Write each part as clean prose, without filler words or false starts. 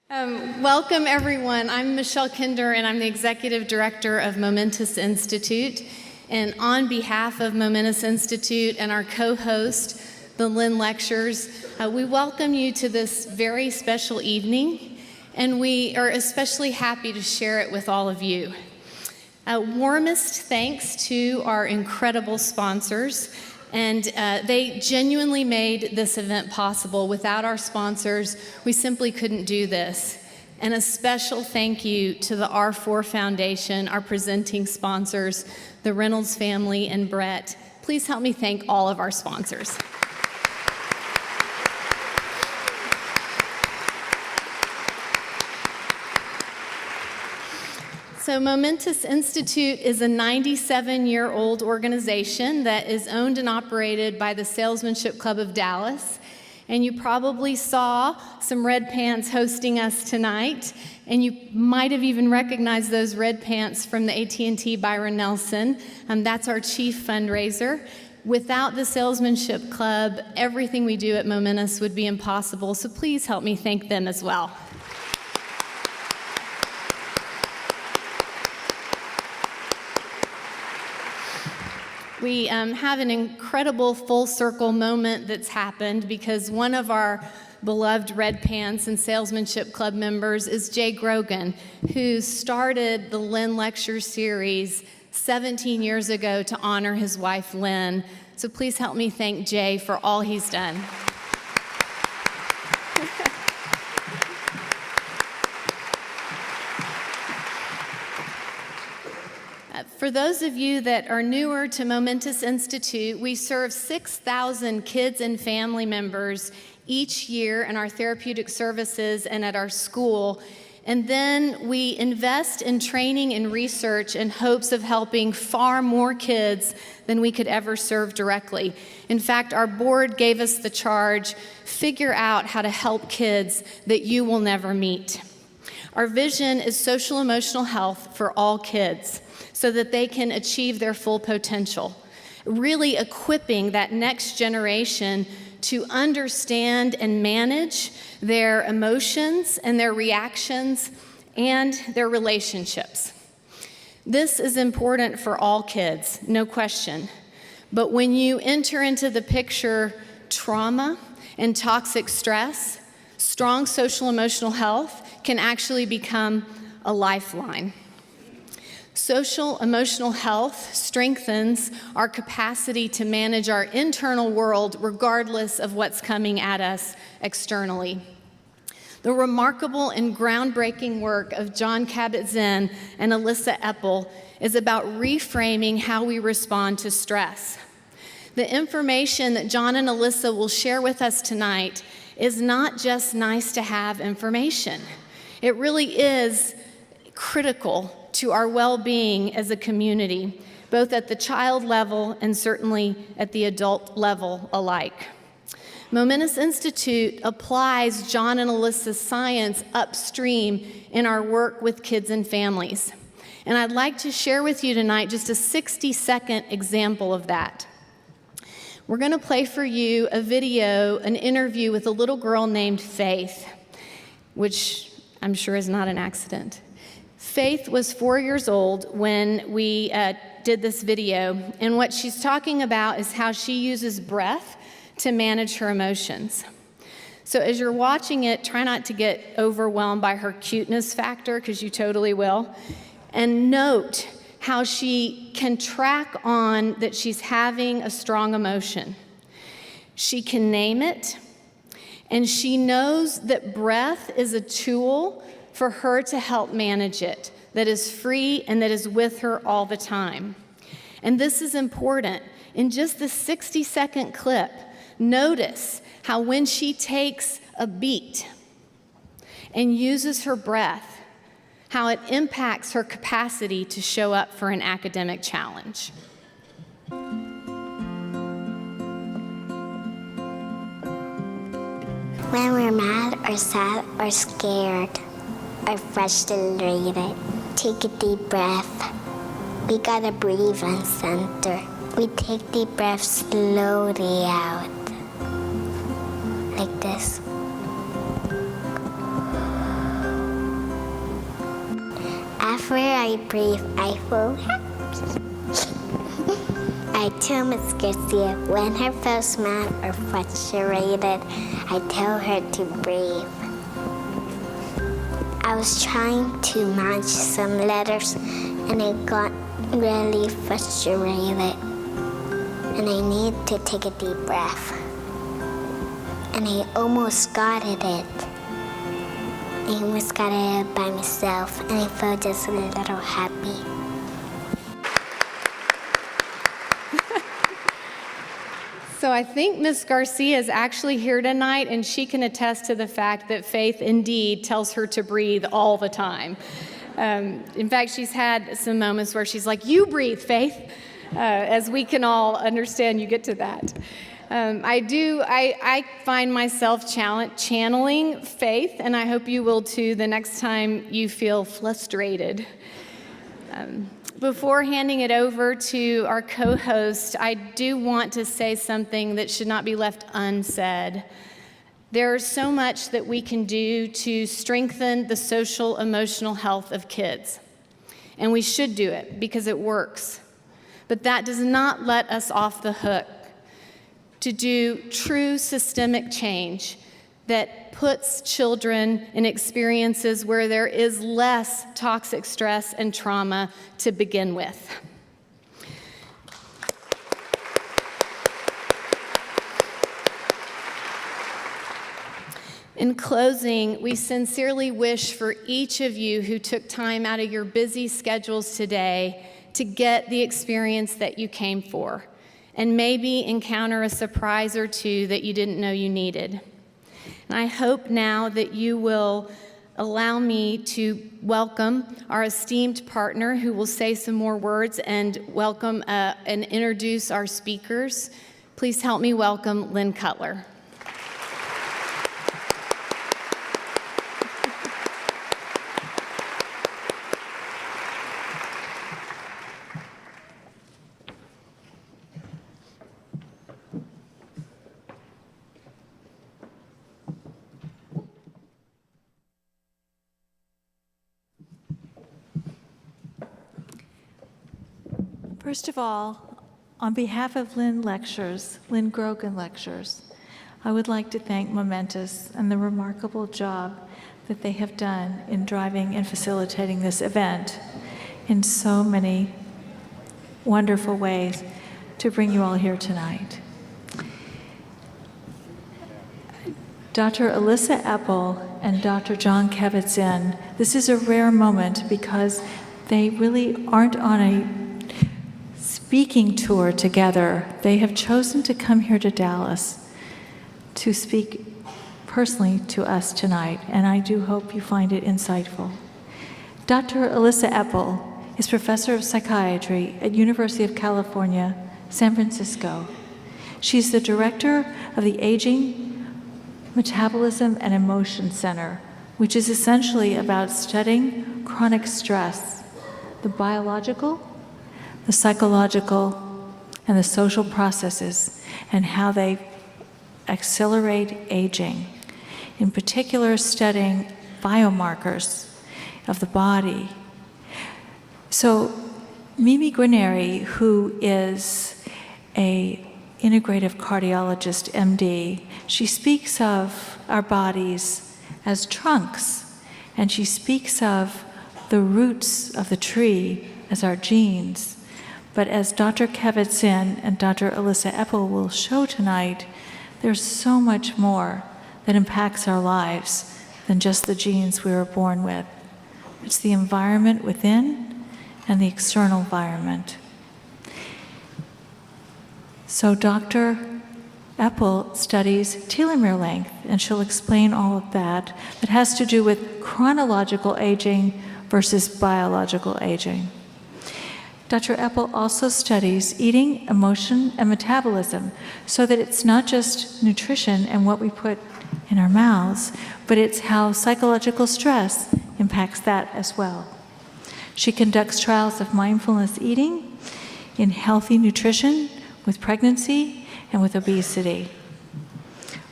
Welcome, everyone. I'm Michelle Kinder, and I'm the Executive Director of Momentous Institute. And on behalf of Momentous Institute and our co-host, the Lynn Lectures, we welcome you to this very special evening, and we are especially happy to share it with all of you. Warmest thanks to our incredible sponsors, and they genuinely made this event possible. Without our sponsors, we simply couldn't do this. And a special thank you to the R4 Foundation, our presenting sponsors, the Reynolds family and Brett. Please help me thank all of our sponsors. So Momentous Institute is a 97-year-old organization that is owned and operated by the Salesmanship Club of Dallas. And you probably saw some red pants hosting us tonight, and you might have even recognized those red pants from the AT&T Byron Nelson. That's our chief fundraiser. Without the Salesmanship Club, everything we do at Momentous would be impossible, so please help me thank them as well. We have an incredible full circle moment that's happened because one of our beloved Red Pants and Salesmanship Club members is Jay Grogan, who started the Lynn Lecture Series 17 years ago to honor his wife, Lynn. So please help me thank Jay for all he's done. For those of you that are newer to Momentous Institute, we serve 6,000 kids and family members each year in our therapeutic services and at our school. And then we invest in training and research in hopes of helping far more kids than we could ever serve directly. In fact, our board gave us the charge, figure out how to help kids that you will never meet. Our vision is social emotional health for all kids, so that they can achieve their full potential, really equipping that next generation to understand and manage their emotions and their reactions and their relationships. This is important for all kids, no question. But when you enter into the picture trauma and toxic stress, strong social emotional health can actually become a lifeline. Social emotional health strengthens our capacity to manage our internal world regardless of what's coming at us externally. The remarkable and groundbreaking work of Jon Kabat Zinn and Elissa Epel is about reframing how we respond to stress. The information that Jon and Elissa will share with us tonight is not just nice to have information. It really is critical to our well-being as a community, both at the child level and certainly at the adult level alike. Momentous Institute applies Jon and Elissa's science upstream in our work with kids and families. And I'd like to share with you tonight just a 60-second example of that. We're going to play for you a video, an interview with a little girl named Faith, which I'm sure is not an accident. Faith was 4 years old when we did this video, and what she's talking about is how she uses breath to manage her emotions. So as you're watching it, try not to get overwhelmed by her cuteness factor, because you totally will, and note how she can track on that she's having a strong emotion. She can name it, and she knows that breath is a tool for her to help manage it, that is free and that is with her all the time. And this is important. In just the 60-second clip, notice how when she takes a beat and uses her breath, how it impacts her capacity to show up for an academic challenge. When we're mad or sad or scared or frustrated, take a deep breath. We gotta breathe and center. We take deep breaths slowly out, like this. After I breathe, I feel happy. I tell Miss Garcia when her feels mad or frustrated, I tell her to breathe. I was trying to match some letters and I got really frustrated. And I need to take a deep breath. And I almost got it. I almost got it by myself, and I felt just a little happy. So I think Ms. Garcia is actually here tonight, and she can attest to the fact that Faith indeed tells her to breathe all the time. In fact, she's had some moments where she's like, "You breathe, Faith," as we can all understand you get to that. I find myself channeling Faith, and I hope you will too the next time you feel frustrated. Before handing it over to our co-host, I do want to say something that should not be left unsaid. There is so much that we can do to strengthen the social, emotional health of kids, and we should do it because it works. But that does not let us off the hook to do true systemic change that puts children in experiences where there is less toxic stress and trauma to begin with. In closing, we sincerely wish for each of you who took time out of your busy schedules today to get the experience that you came for, and maybe encounter a surprise or two that you didn't know you needed. And I hope now that you will allow me to welcome our esteemed partner who will say some more words and welcome and introduce our speakers. Please help me welcome Lynn Kutler. First of all, on behalf of Lynn Grogan Lectures, I would like to thank Momentous and the remarkable job that they have done in driving and facilitating this event in so many wonderful ways to bring you all here tonight. Dr. Elissa Epel and Dr. Jon Kabat Zinn, this is a rare moment because they really aren't on a speaking tour together. They have chosen to come here to Dallas to speak personally to us tonight, and I do hope you find it insightful. Dr. Elissa Epel is professor of psychiatry at University of California, San Francisco. She's the director of the Aging, Metabolism, and Emotion Center, which is essentially about studying chronic stress, the biological, the psychological, and the social processes, and how they accelerate aging. In particular, studying biomarkers of the body. So Mimi Guarneri, who is an integrative cardiologist, MD, she speaks of our bodies as trunks, and she speaks of the roots of the tree as our genes. But as Dr. Kabat Zinn and Dr. Elissa Epel will show tonight, there's so much more that impacts our lives than just the genes we were born with. It's the environment within and the external environment. So Dr. Epel studies telomere length, and she'll explain all of that. That has to do with chronological aging versus biological aging. Dr. Epel also studies eating, emotion, and metabolism, so that it's not just nutrition and what we put in our mouths, but it's how psychological stress impacts that as well. She conducts trials of mindfulness eating in healthy nutrition with pregnancy and with obesity.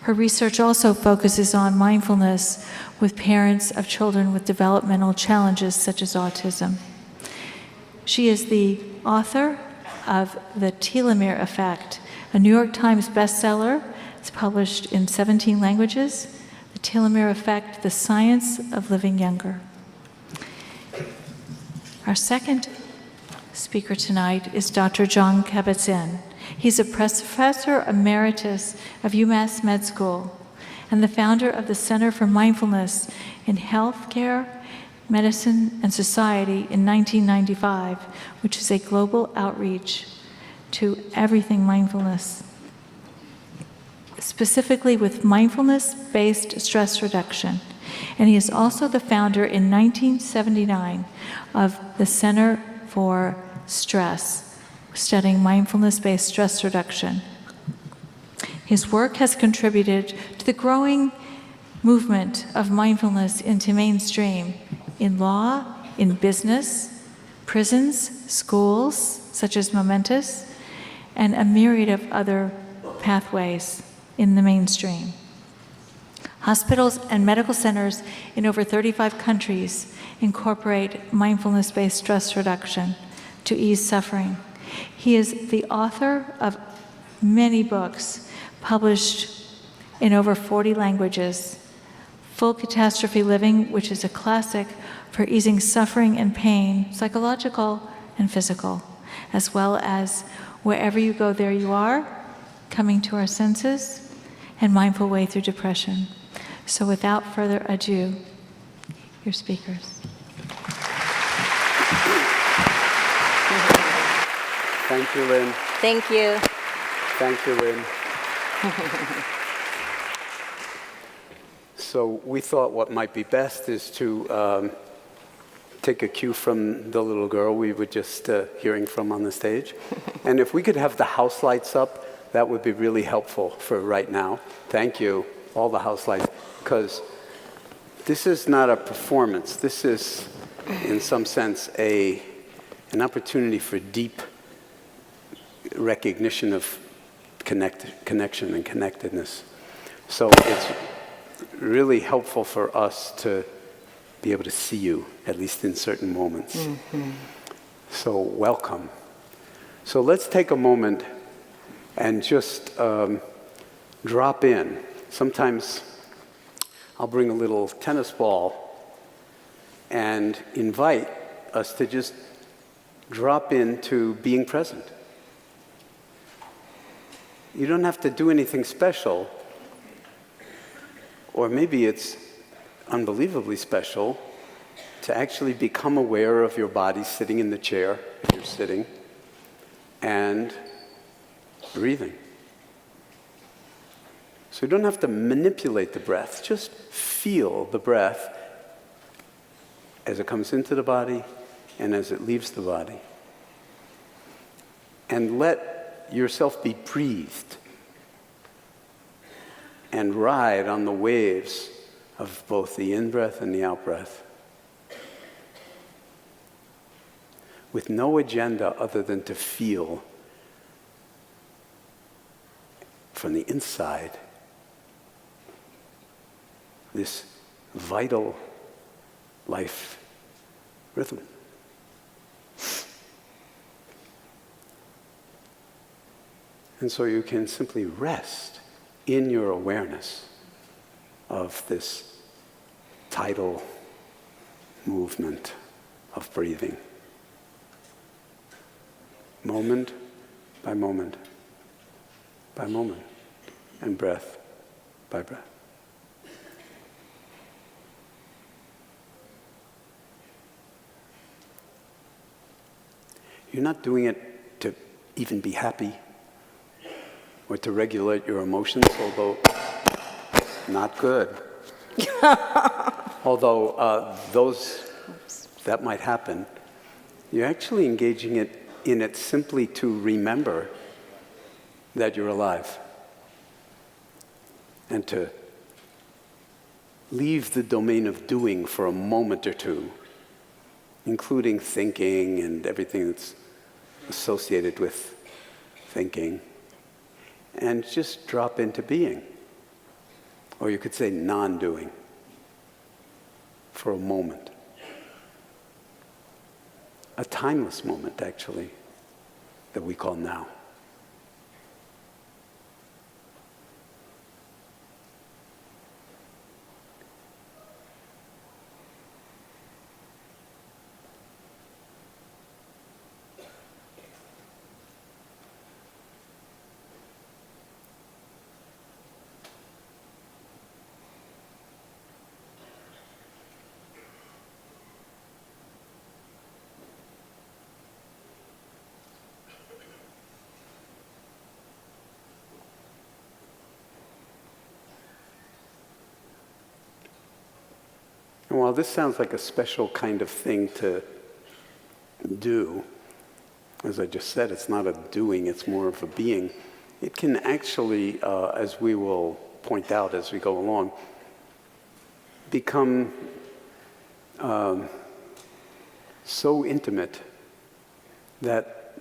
Her research also focuses on mindfulness with parents of children with developmental challenges such as autism. She is the author of The Telomere Effect, a New York Times bestseller. It's published in 17 languages. The Telomere Effect, The Science of Living Younger. Our second speaker tonight is Dr. Jon Kabat Zinn. He's a professor emeritus of UMass Med School and the founder of the Center for Mindfulness in Healthcare, Medicine, and Society in 1995, which is a global outreach to everything mindfulness, specifically with mindfulness-based stress reduction. And he is also the founder in 1979 of the Center for Stress, studying mindfulness-based stress reduction. His work has contributed to the growing movement of mindfulness into mainstream in law, in business, prisons, schools, such as Momentous, and a myriad of other pathways in the mainstream. Hospitals and medical centers in over 35 countries incorporate mindfulness-based stress reduction to ease suffering. He is the author of many books published in over 40 languages. Full Catastrophe Living, which is a classic for easing suffering and pain, psychological and physical, as well as Wherever You Go, There You Are, Coming to Our Senses, and Mindful Way Through Depression. So without further ado, your speakers. Thank you, Lynn. Thank you. Thank you, Lynn. So we thought what might be best is to take a cue from the little girl we were just hearing from on the stage. And if we could have the house lights up, that would be really helpful for right now. Thank you, all the house lights, because this is not a performance. This is, in some sense, an opportunity for deep recognition of connection and connectedness. So it's really helpful for us to be able to see you, at least in certain moments. Mm-hmm. So welcome. So let's take a moment and just drop in. Sometimes I'll bring a little tennis ball and invite us to just drop into being present. You don't have to do anything special, or maybe it's unbelievably special to actually become aware of your body sitting in the chair, if you're sitting, and breathing. So you don't have to manipulate the breath, just feel the breath as it comes into the body and as it leaves the body. And let yourself be breathed and ride on the waves of both the in-breath and the out-breath with no agenda other than to feel from the inside this vital life rhythm. And so you can simply rest in your awareness of this tidal movement of breathing. Moment by moment by moment, and breath by breath. You're not doing it to even be happy or to regulate your emotions, although not good. Although that might happen. You're actually engaging in it simply to remember that you're alive and to leave the domain of doing for a moment or two, including thinking and everything that's associated with thinking, and just drop into being. or you could say non-doing, for a moment. A timeless moment, actually, that we call now. And while this sounds like a special kind of thing to do, as I just said, it's not a doing, it's more of a being. It can actually, as we will point out as we go along, become so intimate that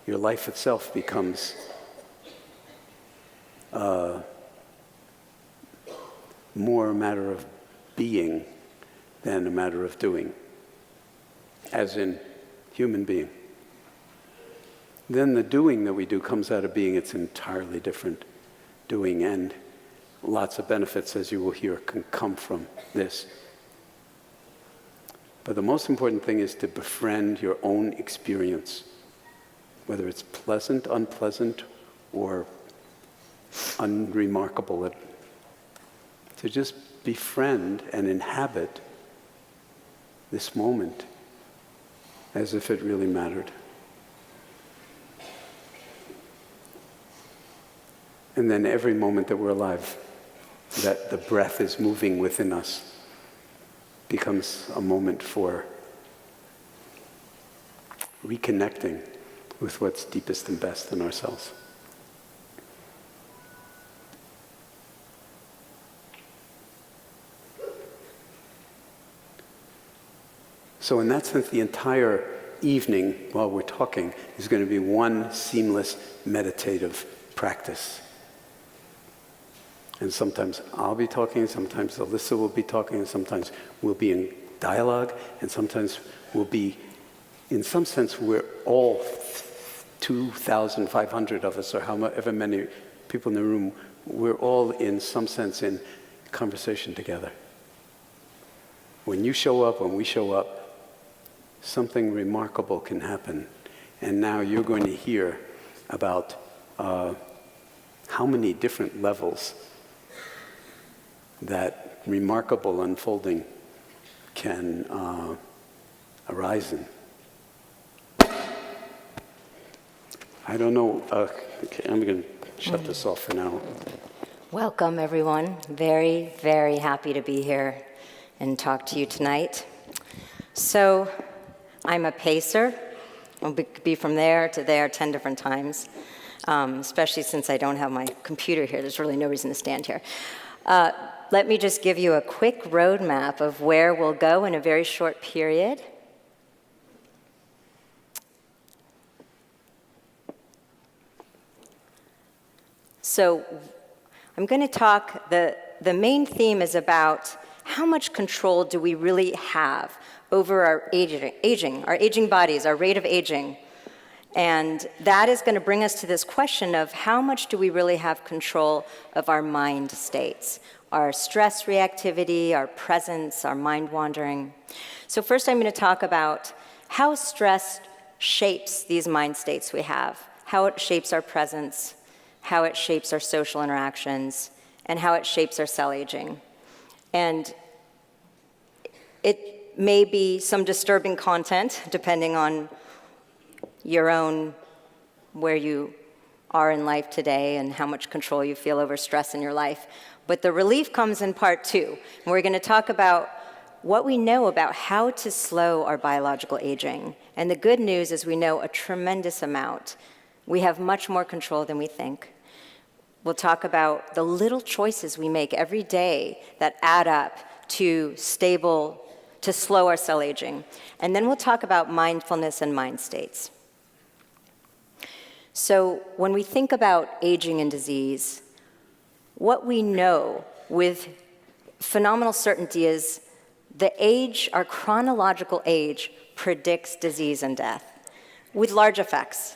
your life itself becomes more a matter of being than a matter of doing, as in human being. Then the doing that we do comes out of being. It's entirely different doing, and lots of benefits, as you will hear, can come from this. But the most important thing is to befriend your own experience, whether it's pleasant, unpleasant, or unremarkable. To just befriend and inhabit this moment as if it really mattered. And then every moment that we're alive, that the breath is moving within us, becomes a moment for reconnecting with what's deepest and best in ourselves. So in that sense, the entire evening while we're talking is going to be one seamless meditative practice. And sometimes I'll be talking, sometimes Elissa will be talking, and sometimes we'll be in dialogue, and sometimes we'll be, in some sense, we're all 2,500 of us, or however many people in the room, we're all in some sense in conversation together. When you show up, when we show up, something remarkable can happen. And now you're going to hear about how many different levels that remarkable unfolding can arise in. I don't know, okay, I'm going to shut this off for now. Welcome, everyone. Very, very happy to be here and talk to you tonight. So, I'm a pacer. I'll be from there to there 10 different times, especially since I don't have my computer here. There's really no reason to stand here. Let me just give you a quick roadmap of where we'll go in a very short period. So I'm going to talk, the main theme is about how much control do we really have over our aging bodies, our rate of aging. And that is going to bring us to this question of how much do we really have control of our mind states, our stress reactivity, our presence, our mind wandering. So first I'm going to talk about how stress shapes these mind states we have, how it shapes our presence, how it shapes our social interactions, and how it shapes our cell aging. And it may be some disturbing content, depending on your own, where you are in life today and how much control you feel over stress in your life. But the relief comes in part 2. And we're going to talk about what we know about how to slow our biological aging. And the good news is we know a tremendous amount. We have much more control than we think. We'll talk about the little choices we make every day that add up to slow our cell aging. And then we'll talk about mindfulness and mind states. So when we think about aging and disease, what we know with phenomenal certainty is the age, our chronological age, predicts disease and death with large effects.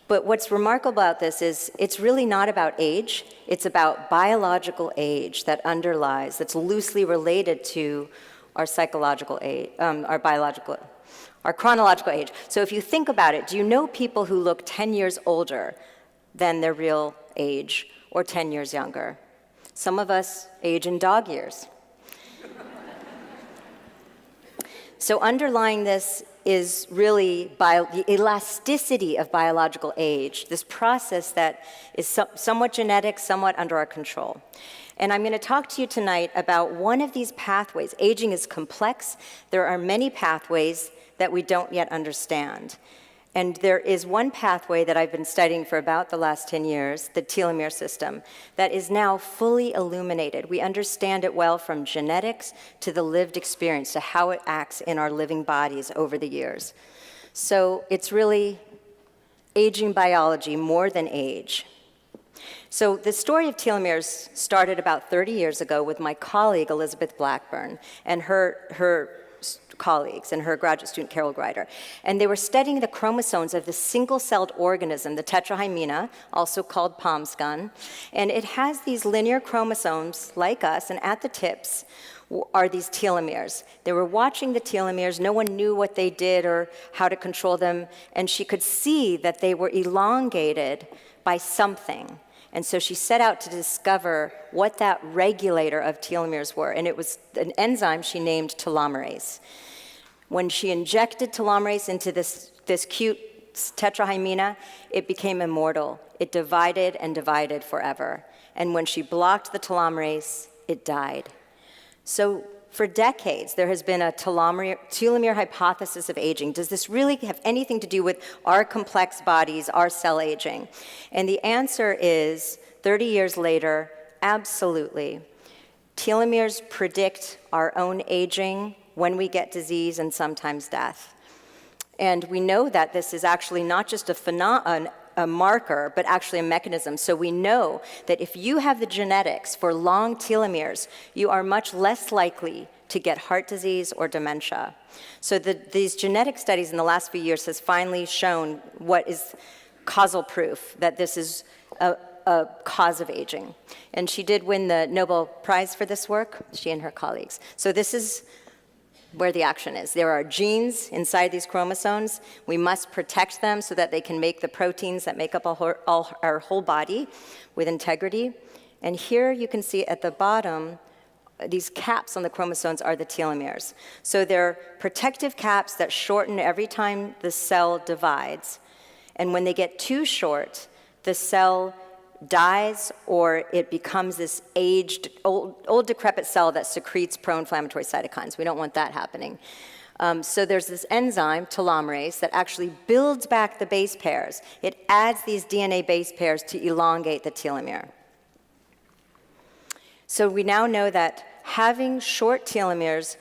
But what's remarkable about this is it's really not about age, it's about biological age that underlies, that's loosely related to our psychological age, our chronological age. So if you think about it, do you know people who look 10 years older than their real age or 10 years younger? Some of us age in dog years. So underlying this is really the elasticity of biological age, this process that is somewhat genetic, somewhat under our control. And I'm going to talk to you tonight about one of these pathways. Aging is complex. There are many pathways that we don't yet understand. And there is one pathway that I've been studying for about the last 10 years, the telomere system, that is now fully illuminated. We understand it well from genetics to the lived experience, to how it acts in our living bodies over the years. So it's really aging biology more than age. So the story of telomeres started about 30 years ago with my colleague, Elizabeth Blackburn, and her colleagues and her graduate student, Carol Greider. And they were studying the chromosomes of the single-celled organism, the tetrahymena, also called palm scun. And it has these linear chromosomes like us, and at the tips are these telomeres. They were watching the telomeres. No one knew what they did or how to control them. And she could see that they were elongated by something. And so she set out to discover what that regulator of telomeres were. And it was an enzyme she named telomerase. When she injected telomerase into this cute tetrahymena, it became immortal. It divided and divided forever. And when she blocked the telomerase, it died. So for decades, there has been a telomere hypothesis of aging. Does this really have anything to do with our complex bodies, our cell aging? And the answer is, 30 years later, absolutely. Telomeres predict our own aging, when we get disease, and sometimes death. And we know that this is actually not just a marker, but actually a mechanism. So we know that if you have the genetics for long telomeres, you are much less likely to get heart disease or dementia. So these genetic studies in the last few years has finally shown what is causal proof that this is a cause of aging. And she did win the Nobel Prize for this work, she and her colleagues. So this is where the action is. There are genes inside these chromosomes. We must protect them so that they can make the proteins that make up our whole body with integrity. And here you can see at the bottom, these caps on the chromosomes are the telomeres. So they're protective caps that shorten every time the cell divides. And when they get too short, the cell dies, or it becomes this aged, old decrepit cell that secretes pro-inflammatory cytokines. We don't want that happening. So there's this enzyme, telomerase, that actually builds back the base pairs. It adds these DNA base pairs to elongate the telomere. So we now know that having short telomeres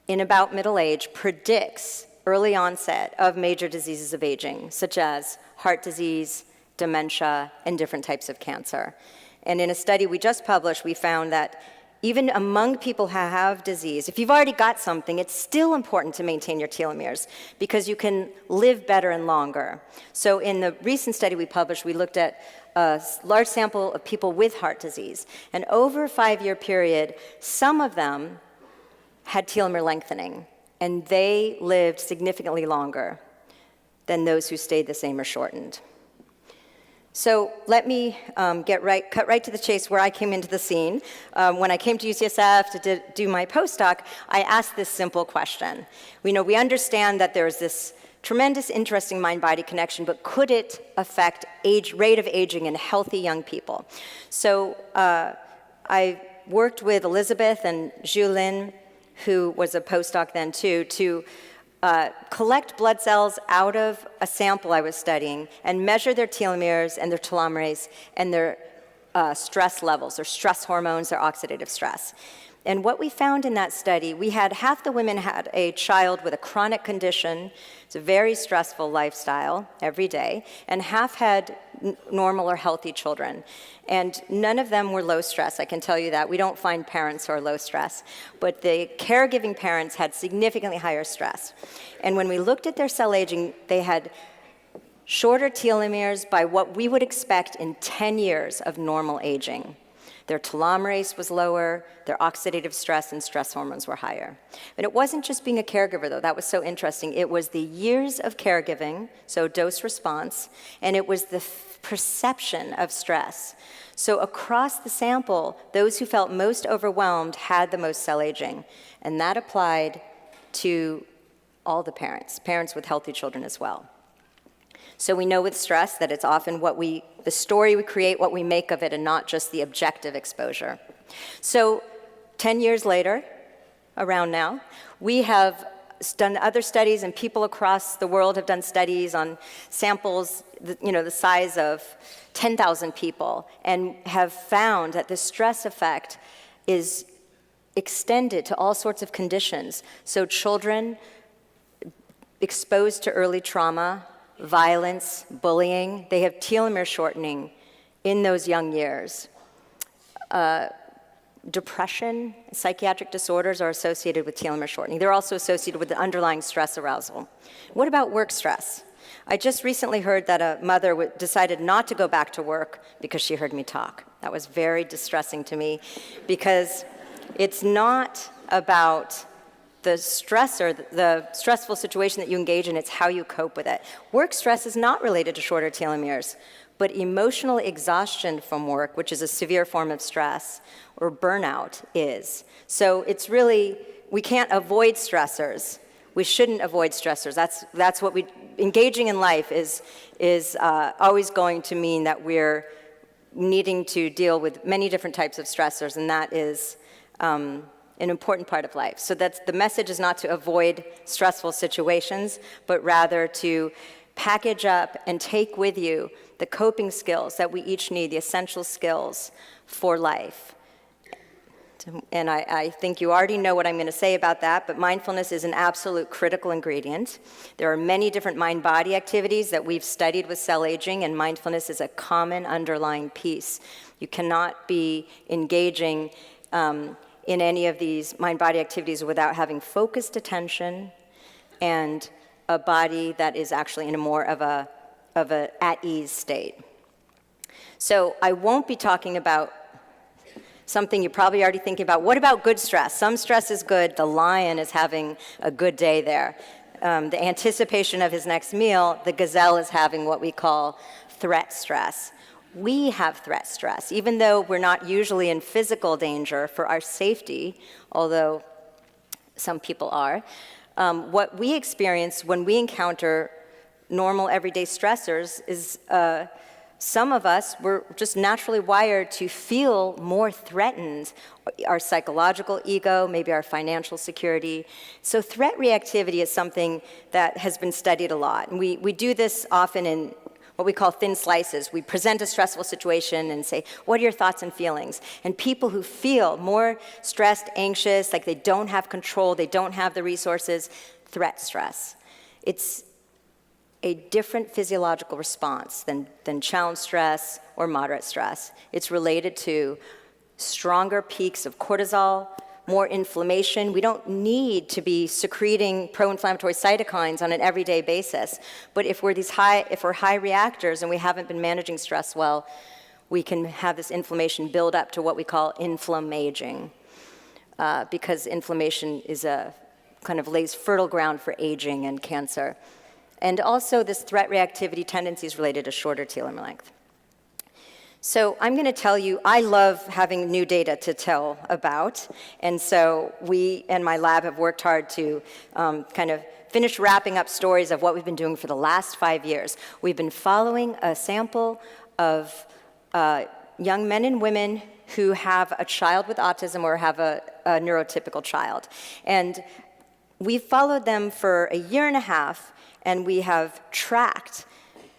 in about middle age predicts early onset of major diseases of aging, such as heart disease, dementia, and different types of cancer. And in a study we just published, we found that even among people who have disease, if you've already got something, it's still important to maintain your telomeres because you can live better and longer. So in the recent study we published, we looked at a large sample of people with heart disease. And over a 5-year period, some of them had telomere lengthening, and they lived significantly longer than those who stayed the same or shortened. So let me cut right to the chase where I came into the scene. When I came to UCSF to do my postdoc, I asked this simple question. We understand that there's this tremendous, interesting mind-body connection, but could it affect rate of aging in healthy young people? So I worked with Elizabeth and Lynn, who was a postdoc then too, to collect blood cells out of a sample I was studying and measure their telomeres and their telomerase and their stress levels, their stress hormones, their oxidative stress. And what we found in that study, we had half the women had a child with a chronic condition, it's a very stressful lifestyle every day, and half had normal or healthy children. And none of them were low stress, I can tell you that. We don't find parents who are low stress. But the caregiving parents had significantly higher stress. And when we looked at their cell aging, they had shorter telomeres by what we would expect in 10 years of normal aging. Their telomerase was lower, their oxidative stress and stress hormones were higher. But it wasn't just being a caregiver, though. That was so interesting. It was the years of caregiving, so dose response, and it was the perception of stress. So across the sample, those who felt most overwhelmed had the most cell aging, and that applied to all the parents with healthy children as well. So we know with stress that it's often the story we create, what we make of it, and not just the objective exposure. So 10 years later, around now, we have done other studies, and people across the world have done studies on samples, the size of 10,000 people, and have found that the stress effect is extended to all sorts of conditions. So children exposed to early trauma, violence, bullying, they have telomere shortening in those young years. Depression, psychiatric disorders are associated with telomere shortening. They're also associated with the underlying stress arousal. What about work stress? I just recently heard that a mother decided not to go back to work because she heard me talk. That was very distressing to me, because it's not about the stressor, the stressful situation that you engage in, it's how you cope with it. Work stress is not related to shorter telomeres, but emotional exhaustion from work, which is a severe form of stress, or burnout is. So it's really, we can't avoid stressors. We shouldn't avoid stressors. That's what engaging in life is always going to mean that we're needing to deal with many different types of stressors, and that is an important part of life. So the message is not to avoid stressful situations, but rather to package up and take with you the coping skills that we each need, the essential skills for life. And I think you already know what I'm going to say about that, but mindfulness is an absolute critical ingredient. There are many different mind-body activities that we've studied with cell aging, and mindfulness is a common underlying piece. You cannot be engaging in any of these mind-body activities without having focused attention and a body that is actually in a more of a at-ease state. So I won't be talking about something you're probably already thinking about. What about good stress? Some stress is good. The lion is having a good day there. The anticipation of his next meal, the gazelle is having what we call threat stress. We have threat stress, even though we're not usually in physical danger for our safety, although some people are. What we experience when we encounter normal everyday stressors is some of us, we're just naturally wired to feel more threatened, our psychological ego, maybe our financial security. So threat reactivity is something that has been studied a lot. And we do this often in what we call thin slices. We present a stressful situation and say, what are your thoughts and feelings? And people who feel more stressed, anxious, like they don't have control, they don't have the resources, threat stress. It's a different physiological response than challenge stress or moderate stress. It's related to stronger peaks of cortisol, more inflammation. We don't need to be secreting pro-inflammatory cytokines on an everyday basis. But if we're high reactors and we haven't been managing stress well, we can have this inflammation build up to what we call inflammaging, because inflammation is kind of lays fertile ground for aging and cancer. And also this threat reactivity tendency is related to shorter telomere length. So I'm going to tell you, I love having new data to tell about, and so we and my lab have worked hard to kind of finish wrapping up stories of what we've been doing for the last 5 years. We've been following a sample of young men and women who have a child with autism or have a neurotypical child. And we've followed them for a year and a half, and we have tracked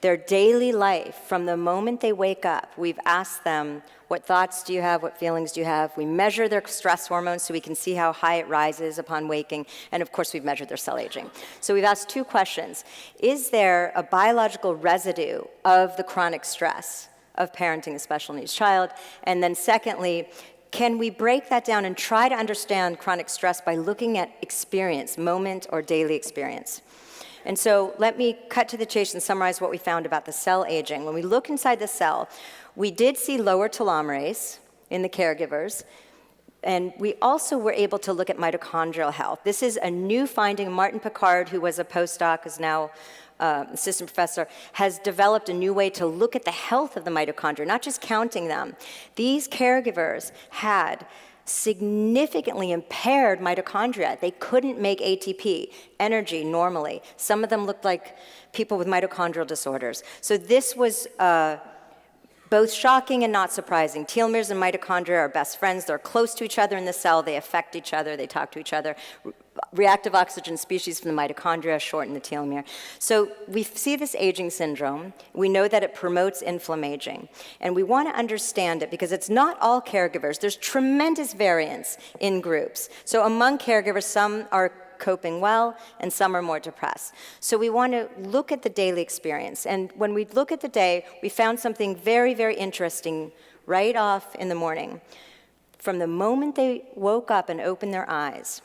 their daily life from the moment they wake up. We've asked them, what thoughts do you have? What feelings do you have? We measure their stress hormones so we can see how high it rises upon waking. And of course, we've measured their cell aging. So we've asked 2 questions. Is there a biological residue of the chronic stress of parenting a special needs child? And then secondly, can we break that down and try to understand chronic stress by looking at experience, moment or daily experience? And so let me cut to the chase and summarize what we found about the cell aging. When we look inside the cell, we did see lower telomerase in the caregivers, and we also were able to look at mitochondrial health. This is a new finding. Martin Picard, who was a postdoc, is now assistant professor, has developed a new way to look at the health of the mitochondria, not just counting them. These caregivers had significantly impaired mitochondria. They couldn't make ATP, energy, normally. Some of them looked like people with mitochondrial disorders. So this was both shocking and not surprising. Telomeres and mitochondria are best friends. They're close to each other in the cell. They affect each other. They talk to each other. Reactive oxygen species from the mitochondria shorten the telomere. So we see this aging syndrome. We know that it promotes inflammaging. And we want to understand it because it's not all caregivers. There's tremendous variance in groups. So among caregivers, some are coping well, and some are more depressed. So we want to look at the daily experience. And when we look at the day, we found something very, very interesting right off in the morning. From the moment they woke up and opened their eyes,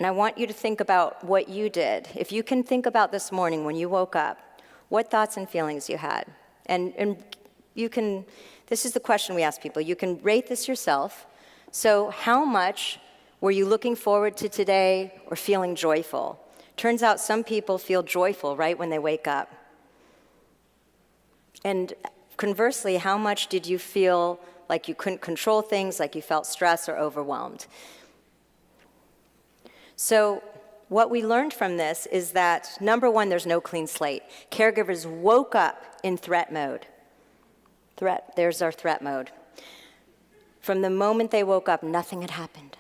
and I want you to think about what you did. If you can think about this morning when you woke up, what thoughts and feelings you had. And you can, this is the question we ask people. You can rate this yourself. So how much were you looking forward to today or feeling joyful? Turns out some people feel joyful right when they wake up. And conversely, how much did you feel like you couldn't control things, like you felt stressed or overwhelmed? So what we learned from this is that, number one, there's no clean slate. Caregivers woke up in threat mode. There's our threat mode. From the moment they woke up, nothing had happened.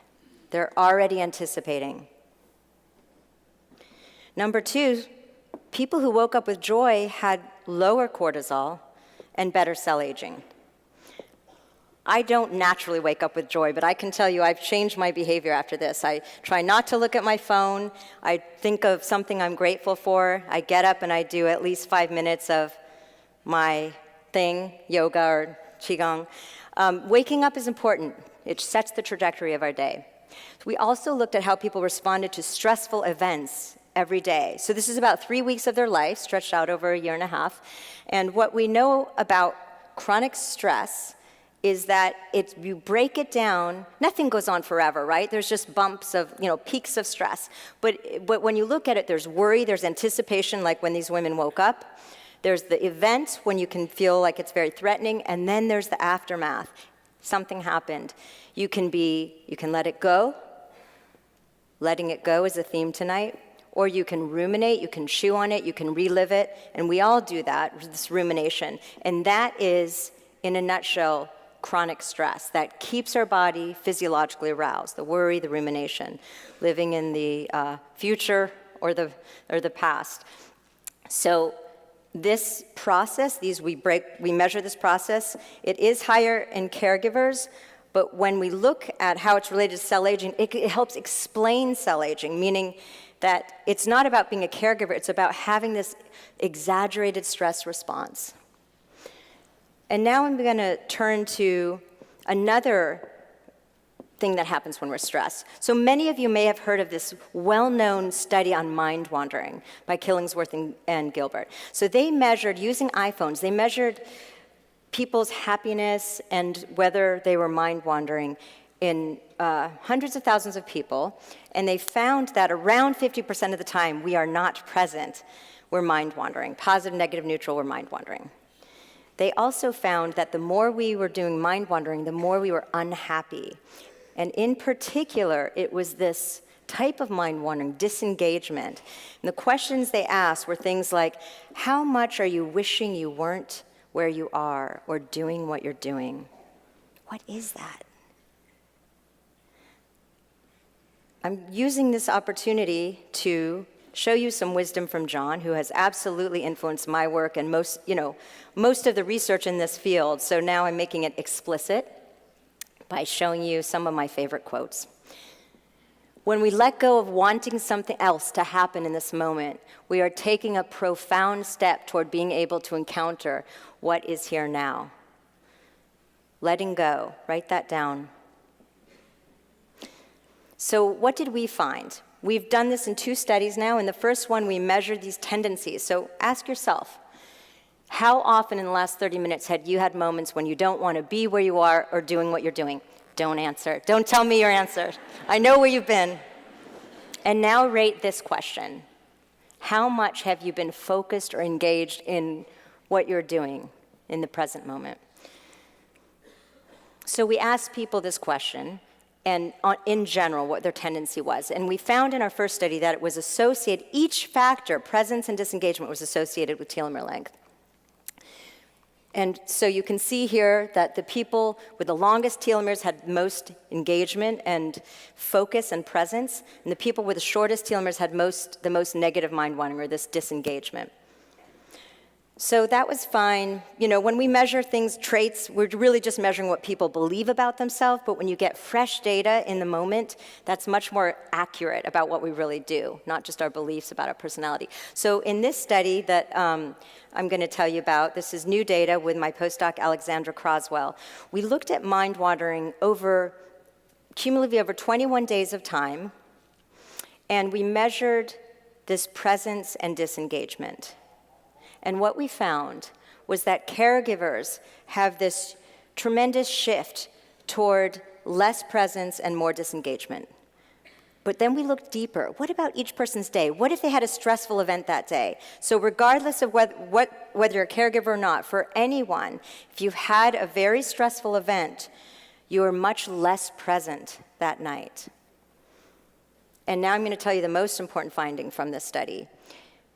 They're already anticipating. Number two, people who woke up with joy had lower cortisol and better cell aging. I don't naturally wake up with joy, but I can tell you I've changed my behavior after this. I try not to look at my phone. I think of something I'm grateful for. I get up and I do at least 5 minutes of my thing, yoga or qigong. Waking up is important. It sets the trajectory of our day. We also looked at how people responded to stressful events every day. So this is about 3 weeks of their life, stretched out over a year and a half. And what we know about chronic stress is that you break it down, nothing goes on forever, right? There's just bumps of, peaks of stress. But when you look at it, there's worry, there's anticipation, like when these women woke up. There's the event when you can feel like it's very threatening, and then there's the aftermath. Something happened. You can let it go. Letting it go is a theme tonight. Or you can ruminate, you can chew on it, you can relive it, and we all do that, this rumination. And that is, in a nutshell, chronic stress that keeps our body physiologically aroused, the worry, the rumination, living in the future or the past. So this process, we measure this process. It is higher in caregivers, but when we look at how it's related to cell aging, it helps explain cell aging, meaning that it's not about being a caregiver, it's about having this exaggerated stress response. And now I'm going to turn to another thing that happens when we're stressed. So many of you may have heard of this well-known study on mind wandering by Killingsworth and Gilbert. So they measured, using iPhones, they measured people's happiness and whether they were mind wandering in hundreds of thousands of people, and they found that around 50% of the time we are not present, we're mind wandering. Positive, negative, neutral, we're mind wandering. They also found that the more we were doing mind wandering, the more we were unhappy. And in particular, it was this type of mind wandering, disengagement. And the questions they asked were things like, how much are you wishing you weren't where you are or doing what you're doing? What is that? I'm using this opportunity to show you some wisdom from Jon, who has absolutely influenced my work and most of the research in this field. So now I'm making it explicit by showing you some of my favorite quotes. When we let go of wanting something else to happen in this moment, we are taking a profound step toward being able to encounter what is here now. Letting go, write that down. So what did we find? We've done this in 2 studies now. In the first one, we measured these tendencies. So ask yourself, how often in the last 30 minutes had you had moments when you don't want to be where you are or doing what you're doing? Don't answer. Don't tell me your answer. I know where you've been. And now rate this question. How much have you been focused or engaged in what you're doing in the present moment? So we asked people this question, and in general, what their tendency was. And we found in our first study that it was associated, each factor, presence and disengagement, was associated with telomere length. And so you can see here that the people with the longest telomeres had most engagement and focus and presence, and the people with the shortest telomeres had the most negative mind wandering, or this disengagement. So that was fine. When we measure things, traits, we're really just measuring what people believe about themselves, but when you get fresh data in the moment, that's much more accurate about what we really do, not just our beliefs about our personality. So in this study that I'm going to tell you about, this is new data with my postdoc, Alexandra Croswell. We looked at mind wandering cumulatively over 21 days of time, and we measured this presence and disengagement. And what we found was that caregivers have this tremendous shift toward less presence and more disengagement. But then we looked deeper. What about each person's day? What if they had a stressful event that day? So regardless of whether you're a caregiver or not, for anyone, if you've had a very stressful event, you are much less present that night. And now I'm going to tell you the most important finding from this study.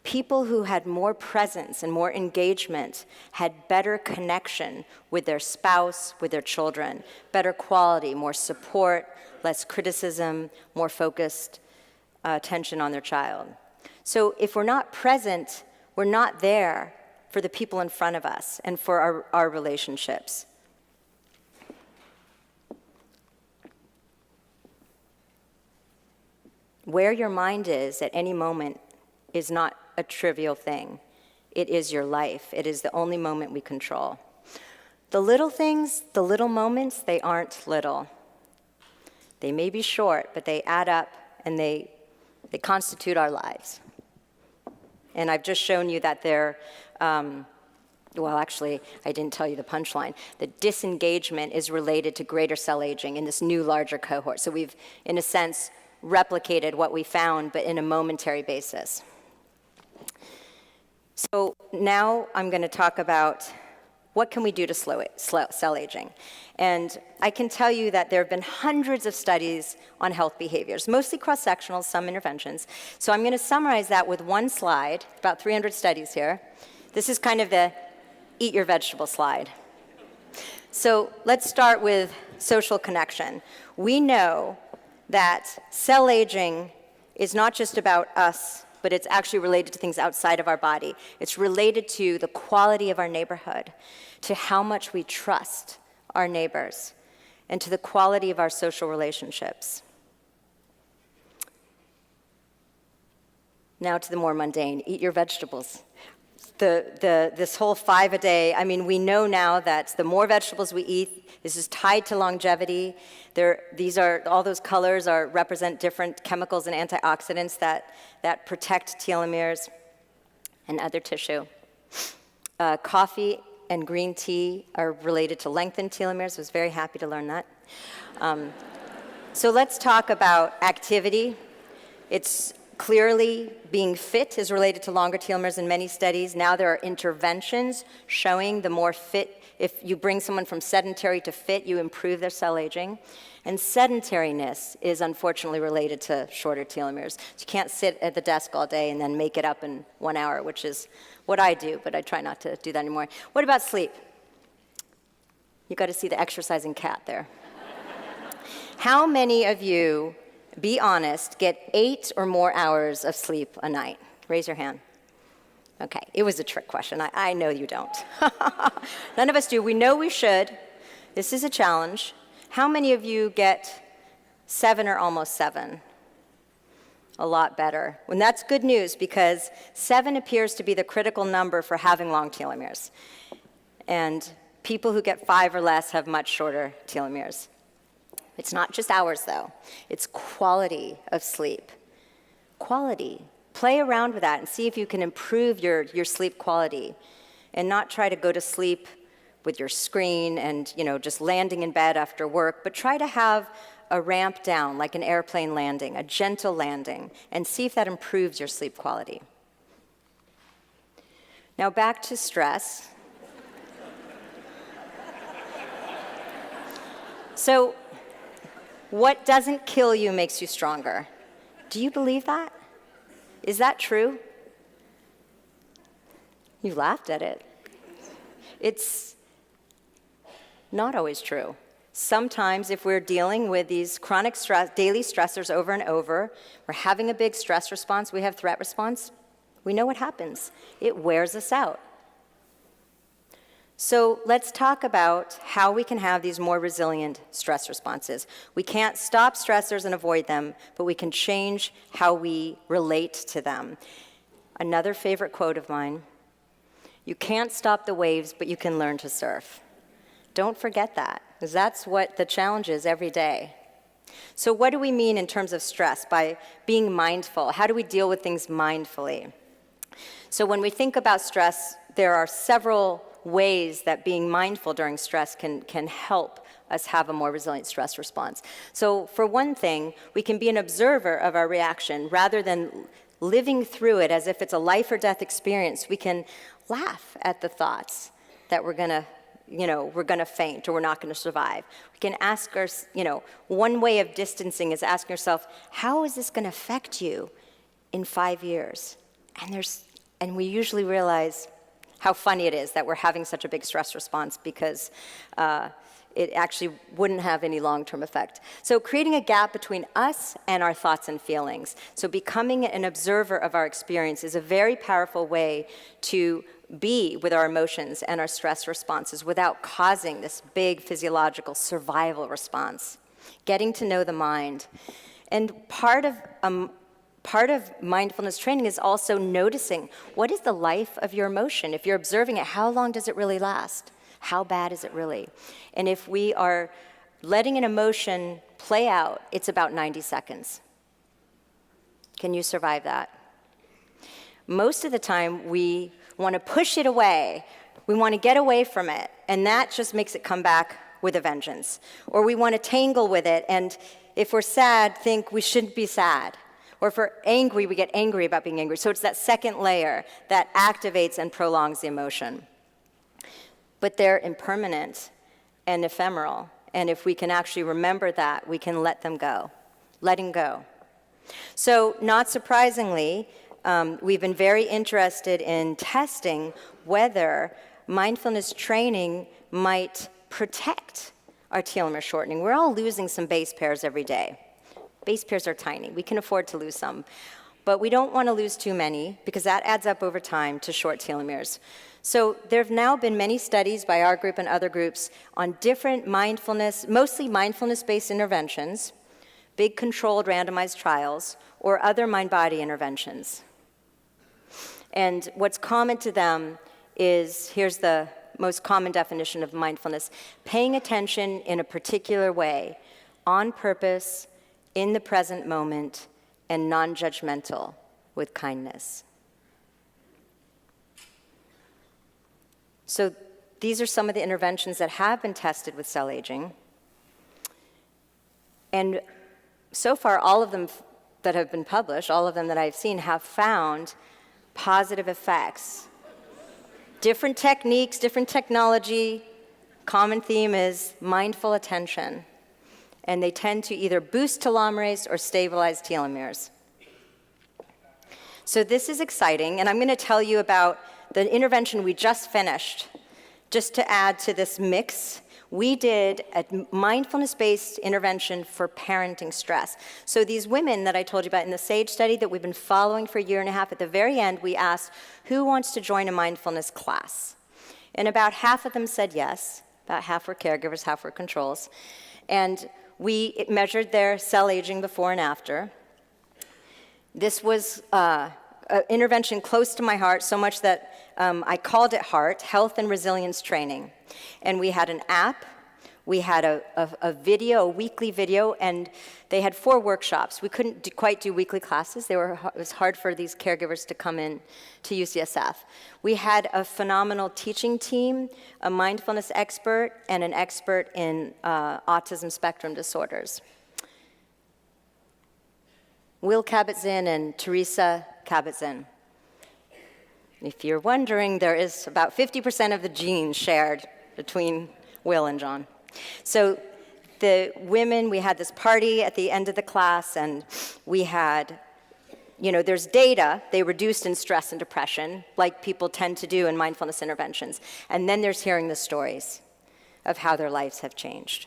People who had more presence and more engagement had better connection with their spouse, with their children, better quality, more support, less criticism, more focused attention on their child. So if we're not present, we're not there for the people in front of us and for our relationships. Where your mind is at any moment is not a trivial thing. It is your life. It is the only moment we control. The little things, the little moments, they aren't little. They may be short, but they add up and they constitute our lives. And I've just shown you that they're, well, actually, I didn't tell you the punchline. The disengagement is related to greater cell aging in this new larger cohort. So we've, in a sense, replicated what we found, but in a momentary basis. So now I'm going to talk about what can we do to slow cell aging. And I can tell you that there have been hundreds of studies on health behaviors, mostly cross-sectional, some interventions. So I'm going to summarize that with one slide, about 300 studies here. This is kind of the eat your vegetable slide. So let's start with social connection. We know that cell aging is not just about us, but it's actually related to things outside of our body. It's related to the quality of our neighborhood, to how much we trust our neighbors, and to the quality of our social relationships. Now to the more mundane, eat your vegetables. This whole 5 a day, I mean, we know now that the more vegetables we eat, this is tied to longevity. All those colors represent different chemicals and antioxidants that protect telomeres and other tissue. Coffee and green tea are related to lengthened telomeres. I was very happy to learn that. So let's talk about activity. It's clearly being fit is related to longer telomeres in many studies. Now there are interventions showing the more fit, if you bring someone from sedentary to fit, you improve their cell aging. And sedentariness is unfortunately related to shorter telomeres. So you can't sit at the desk all day and then make it up in 1 hour, which is what I do, but I try not to do that anymore. What about sleep? You got to see the exercising cat there. How many of you be honest, get 8 or more hours of sleep a night? Raise your hand. Okay, it was a trick question. I know you don't. None of us do. We know we should. This is a challenge. How many of you get 7 or almost 7? A lot better. And that's good news because 7 appears to be the critical number for having long telomeres. And people who get 5 or less have much shorter telomeres. It's not just hours, though. It's quality of sleep. Quality. Play around with that and see if you can improve your sleep quality and not try to go to sleep with your screen and, just landing in bed after work, but try to have a ramp down, like an airplane landing, a gentle landing, and see if that improves your sleep quality. Now back to stress. So, what doesn't kill you makes you stronger. Do you believe that? Is that true? You laughed at it. It's not always true. Sometimes if we're dealing with these chronic daily stressors over and over, we're having a big stress response, we have threat response, we know what happens. It wears us out. So let's talk about how we can have these more resilient stress responses. We can't stop stressors and avoid them, but we can change how we relate to them. Another favorite quote of mine, you can't stop the waves, but you can learn to surf. Don't forget that, because that's what the challenge is every day. So what do we mean in terms of stress by being mindful? How do we deal with things mindfully? So when we think about stress, there are several ways that being mindful during stress can help us have a more resilient stress response. So for one thing, we can be an observer of our reaction rather than living through it as if it's a life or death experience. We can laugh at the thoughts that we're gonna faint or we're not gonna survive. We can ask one way of distancing is asking yourself, how is this gonna affect you in 5 years? And we usually realize how funny it is that we're having such a big stress response because it actually wouldn't have any long-term effect. So creating a gap between us and our thoughts and feelings. So becoming an observer of our experience is a very powerful way to be with our emotions and our stress responses without causing this big physiological survival response. Getting to know the mind. And part of mindfulness training is also noticing what is the life of your emotion. If you're observing it, how long does it really last? How bad is it really? And if we are letting an emotion play out, it's about 90 seconds. Can you survive that? Most of the time, we want to push it away. We want to get away from it, and that just makes it come back with a vengeance. Or we want to tangle with it, and if we're sad, think we shouldn't be sad. Or if we're angry, we get angry about being angry. So it's that second layer that activates and prolongs the emotion. But they're impermanent and ephemeral. And if we can actually remember that, we can let them go. Letting go. So not surprisingly, we've been very interested in testing whether mindfulness training might protect our telomere shortening. We're all losing some base pairs every day. Base pairs are tiny. We can afford to lose some. But we don't want to lose too many because that adds up over time to short telomeres. So there have now been many studies by our group and other groups on different mindfulness, mostly mindfulness-based interventions, big controlled randomized trials, or other mind-body interventions. And what's common to them is, here's the most common definition of mindfulness, paying attention in a particular way, on purpose, in the present moment, and non-judgmental with kindness. So these are some of the interventions that have been tested with cell aging. And so far, all of them that have been published, all of them that I've seen, have found positive effects. Different techniques, different technology. Common theme is mindful attention. And they tend to either boost telomerase or stabilize telomeres. So this is exciting, and I'm going to tell you about the intervention we just finished, just to add to this mix. We did a mindfulness-based intervention for parenting stress. So these women that I told you about in the SAGE study that we've been following for a year and a half, at the very end, we asked, who wants to join a mindfulness class? And about half of them said yes. About half were caregivers, half were controls. And we measured their cell aging before and after. This was an intervention close to my heart, so much that I called it HEART, Health and Resilience Training. And we had an app, we had a video, a weekly video, and they had 4 workshops. We couldn't quite do weekly classes. It was hard for these caregivers to come in to UCSF. We had a phenomenal teaching team, a mindfulness expert, and an expert in autism spectrum disorders. Will Kabat Zinn and Elissa Kabat Zinn. If you're wondering, there is about 50% of the genes shared between Will and Jon. So the women, we had this party at the end of the class, and we had, there's data, they reduced in stress and depression, like people tend to do in mindfulness interventions. And then there's hearing the stories of how their lives have changed,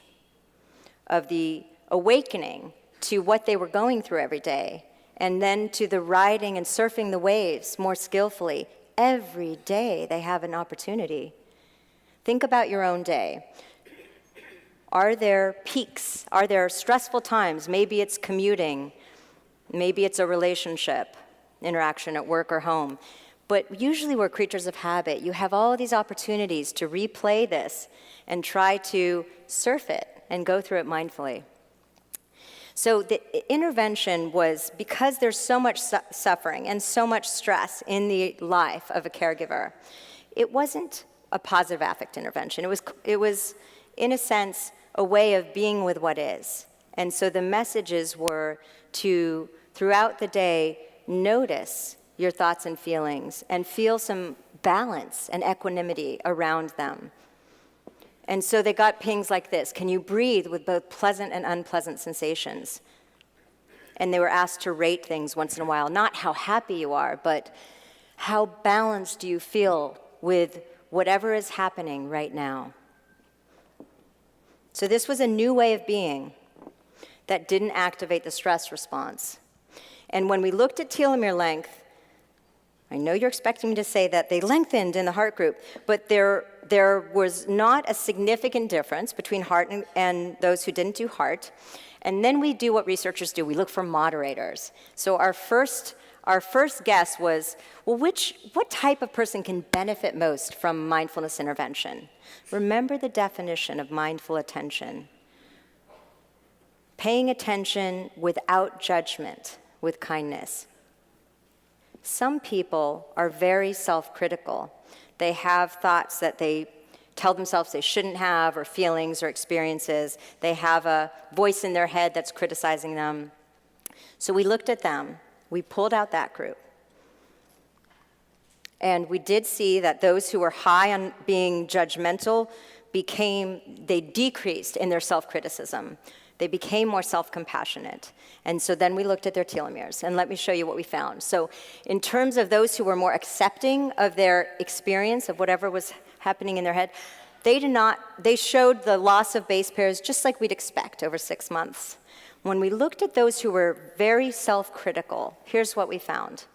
of the awakening to what they were going through every day, and then to the riding and surfing the waves more skillfully. Every day they have an opportunity. Think about your own day. Are there peaks? Are there stressful times? Maybe it's commuting. Maybe it's a relationship, interaction at work or home. But usually we're creatures of habit. You have all these opportunities to replay this and try to surf it and go through it mindfully. So the intervention was, because there's so much suffering and so much stress in the life of a caregiver, it wasn't a positive affect intervention. It was, in a sense, a way of being with what is. And so the messages were to, throughout the day, notice your thoughts and feelings and feel some balance and equanimity around them. And so they got pings like this: can you breathe with both pleasant and unpleasant sensations? And they were asked to rate things once in a while, not how happy you are, but how balanced do you feel with whatever is happening right now? So this was a new way of being that didn't activate the stress response. And when we looked at telomere length, I know you're expecting me to say that they lengthened in the HEART group, but there was not a significant difference between HEART and those who didn't do HEART. And then we do what researchers do. We look for moderators. So our first guess was, well, what type of person can benefit most from mindfulness intervention? Remember the definition of mindful attention. Paying attention without judgment, with kindness. Some people are very self-critical. They have thoughts that they tell themselves they shouldn't have, or feelings or experiences. They have a voice in their head that's criticizing them. So we looked at them. We pulled out that group. And we did see that those who were high on being judgmental they decreased in their self-criticism. They became more self-compassionate. And so then we looked at their telomeres, and let me show you what we found. So in terms of those who were more accepting of their experience, of whatever was happening in their head, they showed the loss of base pairs just like we'd expect over 6 months. When we looked at those who were very self-critical, here's what we found.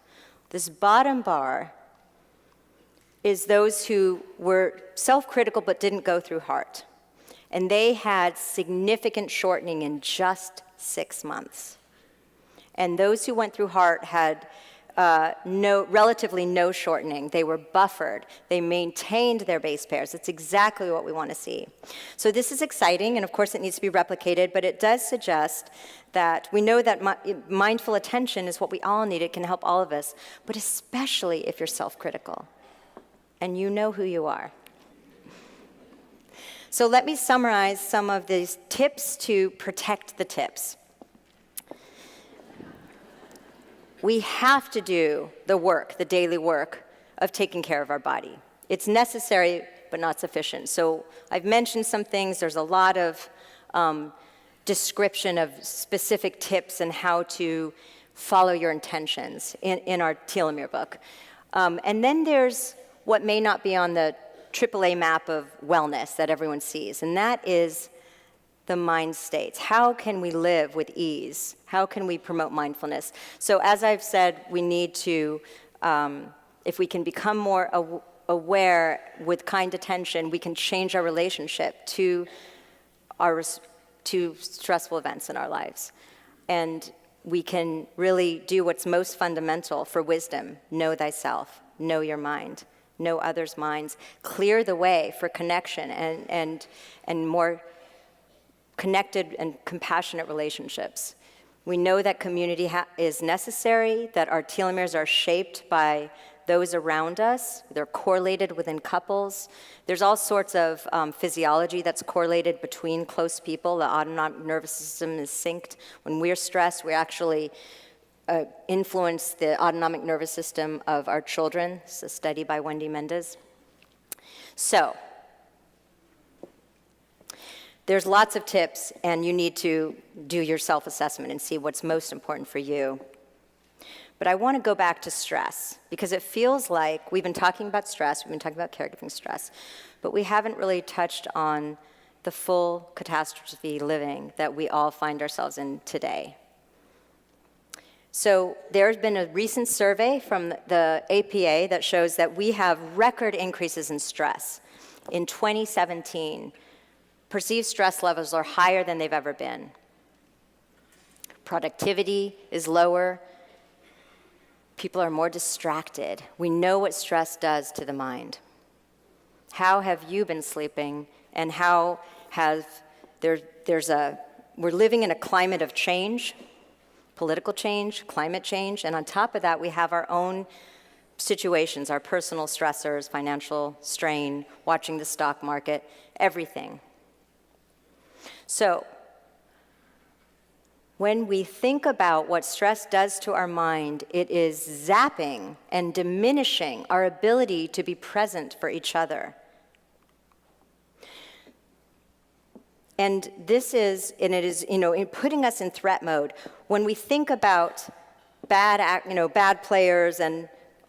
This bottom bar is those who were self-critical but didn't go through HEART. And they had significant shortening in just 6 months. And those who went through HEART had relatively no shortening. They were buffered. They maintained their base pairs. It's exactly what we want to see. So this is exciting, and of course it needs to be replicated, but it does suggest that we know that mindful attention is what we all need. It can help all of us, but especially if you're self-critical and you know who you are. So let me summarize some of these tips to protect the tips. We have to do the work, the daily work, of taking care of our body. It's necessary, but not sufficient. So I've mentioned some things. There's a lot of description of specific tips and how to follow your intentions in our telomere book. And then there's what may not be on the AAA map of wellness that everyone sees, and that is the mind states. How can we live with ease? How can we promote mindfulness? So as I've said, we need to, if we can become more aware with kind attention, we can change our relationship to stressful events in our lives. And we can really do what's most fundamental for wisdom: know thyself, know your mind, know others' minds, clear the way for connection and more connected and compassionate relationships. We know that community is necessary, that our telomeres are shaped by those around us. They're correlated within couples. There's all sorts of physiology that's correlated between close people. The autonomic nervous system is synced. When we're stressed, we actually influence the autonomic nervous system of our children. It's a study by Wendy Mendez. So, there's lots of tips, and you need to do your self-assessment and see what's most important for you. But I want to go back to stress, because it feels like we've been talking about stress, we've been talking about caregiving stress, but we haven't really touched on the full catastrophe living that we all find ourselves in today. So there's been a recent survey from the APA that shows that we have record increases in stress. In 2017, perceived stress levels are higher than they've ever been. Productivity is lower. People are more distracted. We know what stress does to the mind. How have you been sleeping? And how have we're living in a climate of change, political change, climate change, and on top of that, we have our own situations, our personal stressors, financial strain, watching the stock market, everything. So, when we think about what stress does to our mind, it is zapping and diminishing our ability to be present for each other. And it is, in putting us in threat mode. When we think about bad players and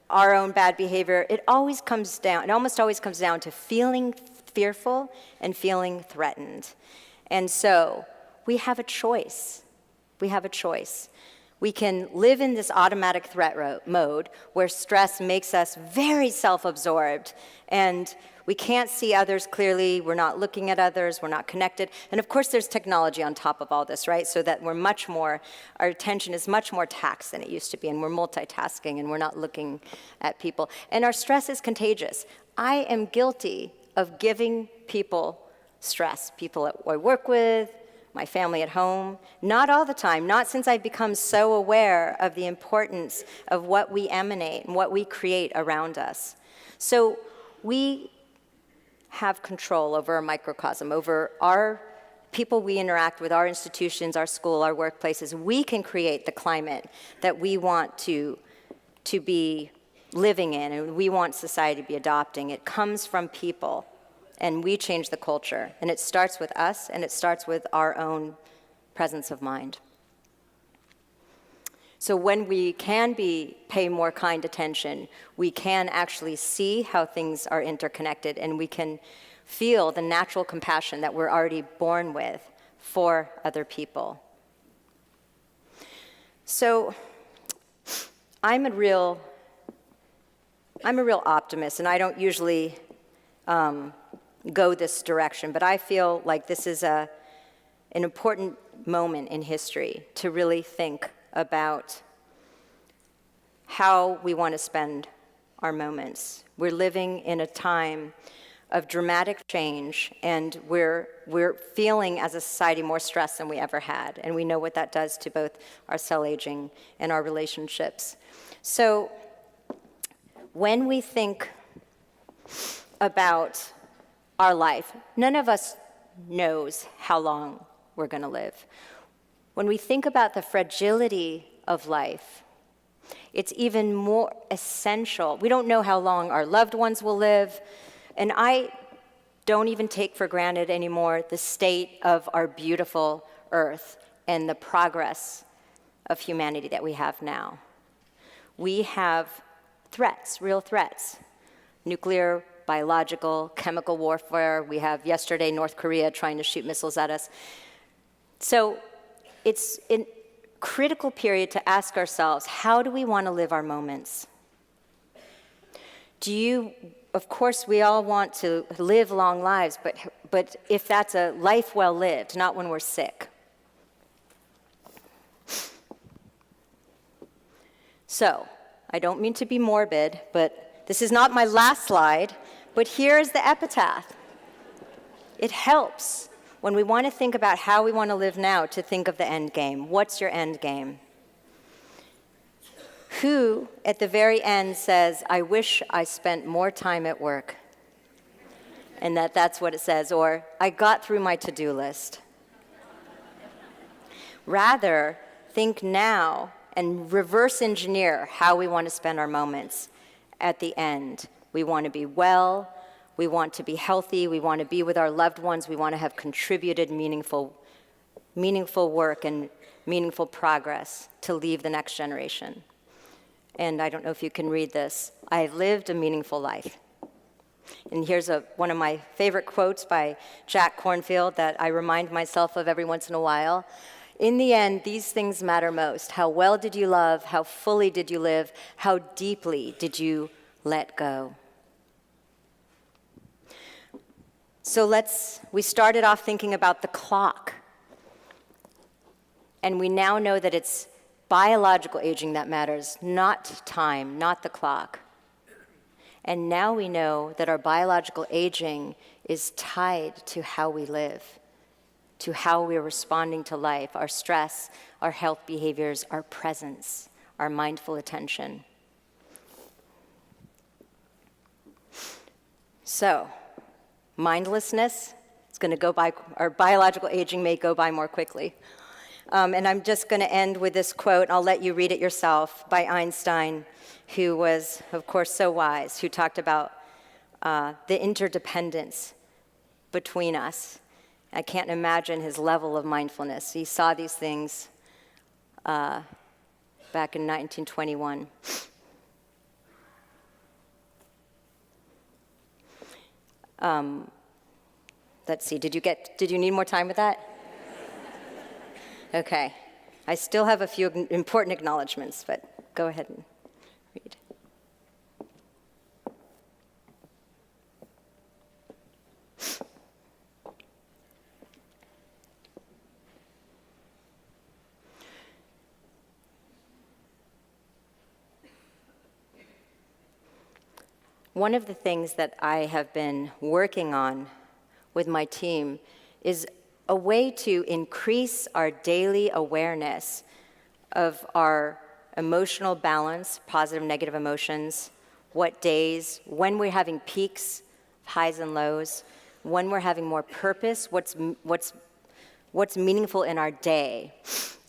our own bad behavior, it almost always comes down to feeling fearful and feeling threatened. And so, we have a choice. We have a choice. We can live in this automatic threat mode where stress makes us very self-absorbed and we can't see others clearly, we're not looking at others, we're not connected. And of course there's technology on top of all this, right? So that our attention is much more taxed than it used to be, and we're multitasking and we're not looking at people. And our stress is contagious. I am guilty of giving people stress, people I work with, my family at home. Not all the time, not since I've become so aware of the importance of what we emanate and what we create around us. So we have control over our microcosm, over our people we interact with, our institutions, our school, our workplaces. We can create the climate that we want to be living in and we want society to be adopting. It comes from people. And we change the culture. And it starts with us, and it starts with our own presence of mind. So when we can pay more kind attention, we can actually see how things are interconnected, and we can feel the natural compassion that we're already born with for other people. So I'm a real optimist, and I don't usually go this direction, but I feel like this is an important moment in history to really think about how we want to spend our moments. We're living in a time of dramatic change, and we're feeling as a society more stress than we ever had, and we know what that does to both our cell aging and our relationships. So when we think about our life, none of us knows how long we're going to live. When we think about the fragility of life, it's even more essential. We don't know how long our loved ones will live, and I don't even take for granted anymore the state of our beautiful earth and the progress of humanity that we have now. We have threats, real threats. Nuclear biological, chemical warfare. We have yesterday North Korea trying to shoot missiles at us. So it's a critical period to ask ourselves, how do we want to live our moments? Of course, we all want to live long lives, but if that's a life well lived, not when we're sick. So, I don't mean to be morbid, but this is not my last slide, but here's the epitaph. It helps when we want to think about how we want to live now to think of the end game. What's your end game? Who, at the very end, says, I wish I spent more time at work? And that's what it says, or I got through my to-do list. Rather, think now and reverse engineer how we want to spend our moments at the end. We want to be well, we want to be healthy, we want to be with our loved ones, we want to have contributed meaningful work and meaningful progress to leave the next generation. And I don't know if you can read this. I've lived a meaningful life. And here's one of my favorite quotes by Jack Kornfield that I remind myself of every once in a while. In the end, these things matter most. How well did you love? How fully did you live? How deeply did you let go? So we started off thinking about the clock. And we now know that it's biological aging that matters, not time, not the clock. And now we know that our biological aging is tied to how we live, to how we're responding to life, our stress, our health behaviors, our presence, our mindful attention. So, mindlessness is going to go by, our biological aging may go by more quickly. And I'm just going to end with this quote. I'll let you read it yourself, by Einstein, who was, of course, so wise, who talked about the interdependence between us. I can't imagine his level of mindfulness. He saw these things back in 1921. Let's see, did you need more time with that? Okay. I still have a few important acknowledgments, but go ahead and read. One of the things that I have been working on with my team is a way to increase our daily awareness of our emotional balance, positive, negative emotions, what days, when we're having peaks, highs and lows, when we're having more purpose, what's meaningful in our day.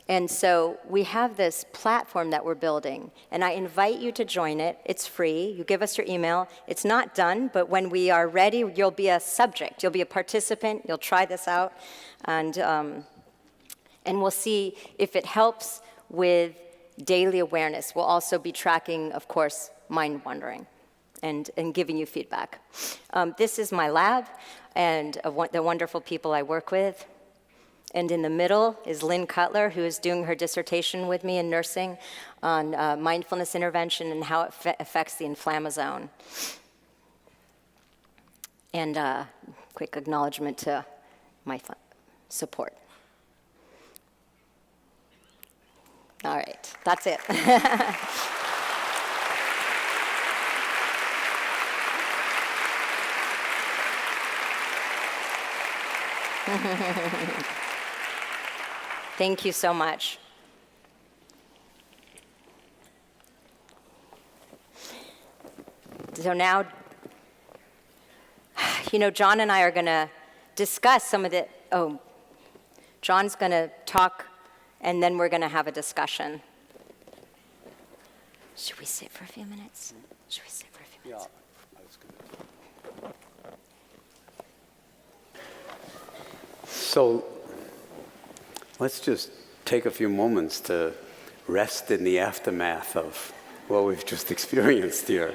And so we have this platform that we're building, and I invite you to join it. It's free. You give us your email. It's not done, but when we are ready, you'll be a subject. You'll be a participant. You'll try this out, and we'll see if it helps with daily awareness. We'll also be tracking, of course, mind wandering and giving you feedback. This is my lab and the wonderful people I work with. And in the middle is Lynn Kutler, who is doing her dissertation with me in nursing on mindfulness intervention and how it affects the inflammasome. And quick acknowledgement to my support. All right, that's it. Thank you so much. So now, Jon and I are going to discuss some of the, Jon's going to talk, and then we're going to have a discussion. Should we sit for a few minutes? Yeah, I was going to. So let's just take a few moments to rest in the aftermath of what we've just experienced here.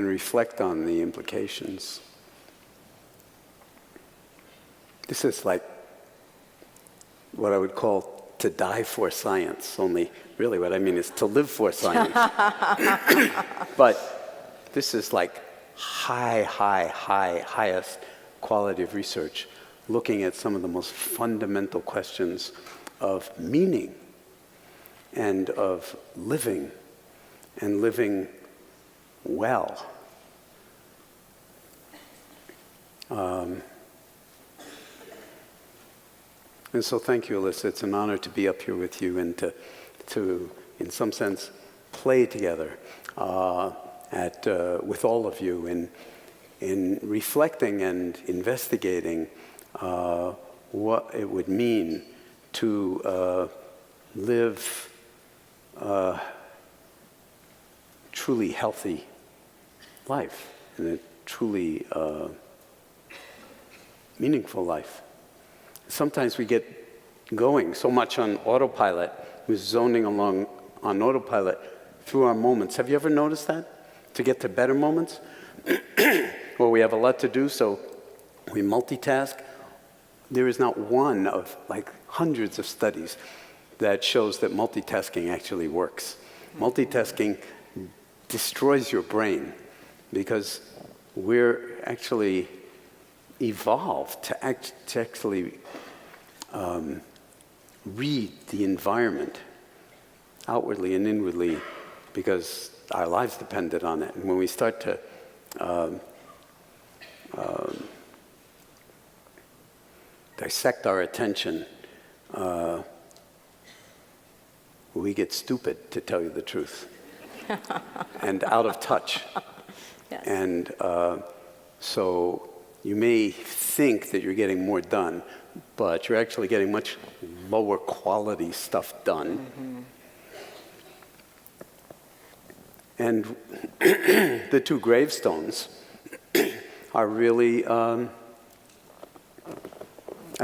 and reflect on the implications. This is like what I would call to die for science, only really what I mean is to live for science. But this is like highest quality of research, looking at some of the most fundamental questions of meaning and of living, and living well. And so thank you, Elissa. It's an honor to be up here with you and to in some sense, play together with all of you in reflecting and investigating what it would mean to live a truly healthy life and a truly meaningful life. Sometimes we get going so much on autopilot, we're zoning along on autopilot through our moments. Have you ever noticed that? To get to better moments? Well, we have a lot to do, so we multitask. There is not one of like hundreds of studies that shows that multitasking actually works. Multitasking destroys your brain because we're actually evolved to actually read the environment outwardly and inwardly because our lives depended on it. And when we start to dissect our attention, we get stupid, to tell you the truth, and out of touch. Yes. And so you may think that you're getting more done, but you're actually getting much lower quality stuff done. Mm-hmm. And the two gravestones are really a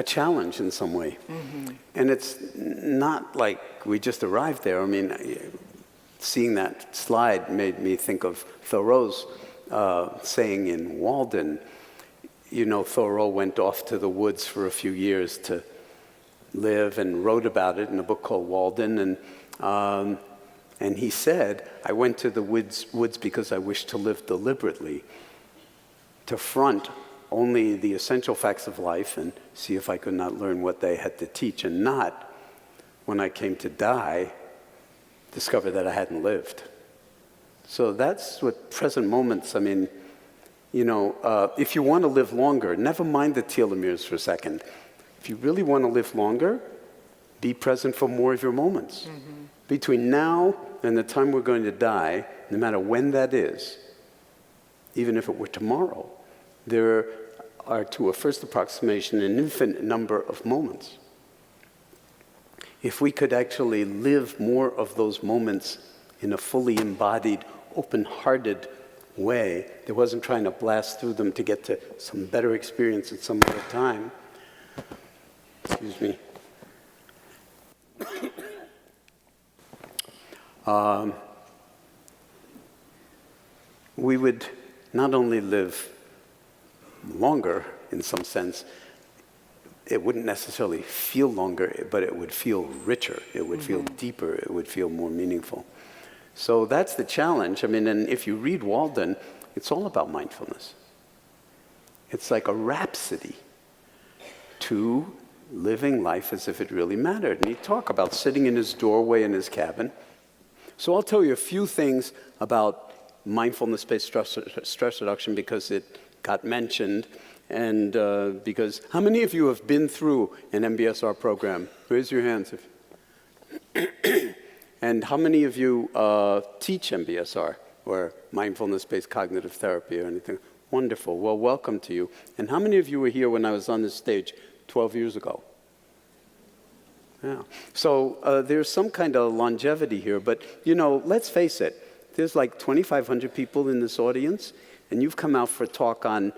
challenge in some way. Mm-hmm. And it's not like we just arrived there. I mean, seeing that slide made me think of Thoreau's saying in Walden. You know, Thoreau went off to the woods for a few years to live and wrote about it in a book called Walden. And he said, I went to the woods because I wished to live deliberately, to front only the essential facts of life and see if I could not learn what they had to teach, and not, when I came to die, discover that I hadn't lived. So that's what present moments, I mean, you know, if you want to live longer, never mind the telomeres for a second. If you really want to live longer, be present for more of your moments. Mm-hmm. Between now and the time we're going to die, no matter when that is, even if it were tomorrow, there are, to a first approximation, an infinite number of moments. If we could actually live more of those moments in a fully embodied, open-hearted way that wasn't trying to blast through them to get to some better experience at some other time. Excuse me. We would not only live longer in some sense, it wouldn't necessarily feel longer, but it would feel richer, it would feel deeper, it would feel more meaningful. So that's the challenge. I mean, and if you read Walden, it's all about mindfulness. It's like a rhapsody to living life as if it really mattered. And he talked about sitting in his doorway in his cabin. So I'll tell you a few things about mindfulness-based stress reduction because it got mentioned, and because how many of you have been through an MBSR program? Raise your hands. And how many of you teach MBSR or mindfulness-based cognitive therapy or anything? Wonderful. Well, welcome to you. And how many of you were here when I was on this stage 12 years ago? Yeah. So there's some kind of longevity here, but you know, let's face it, there's like 2,500 people in this audience, and you've come out for a talk on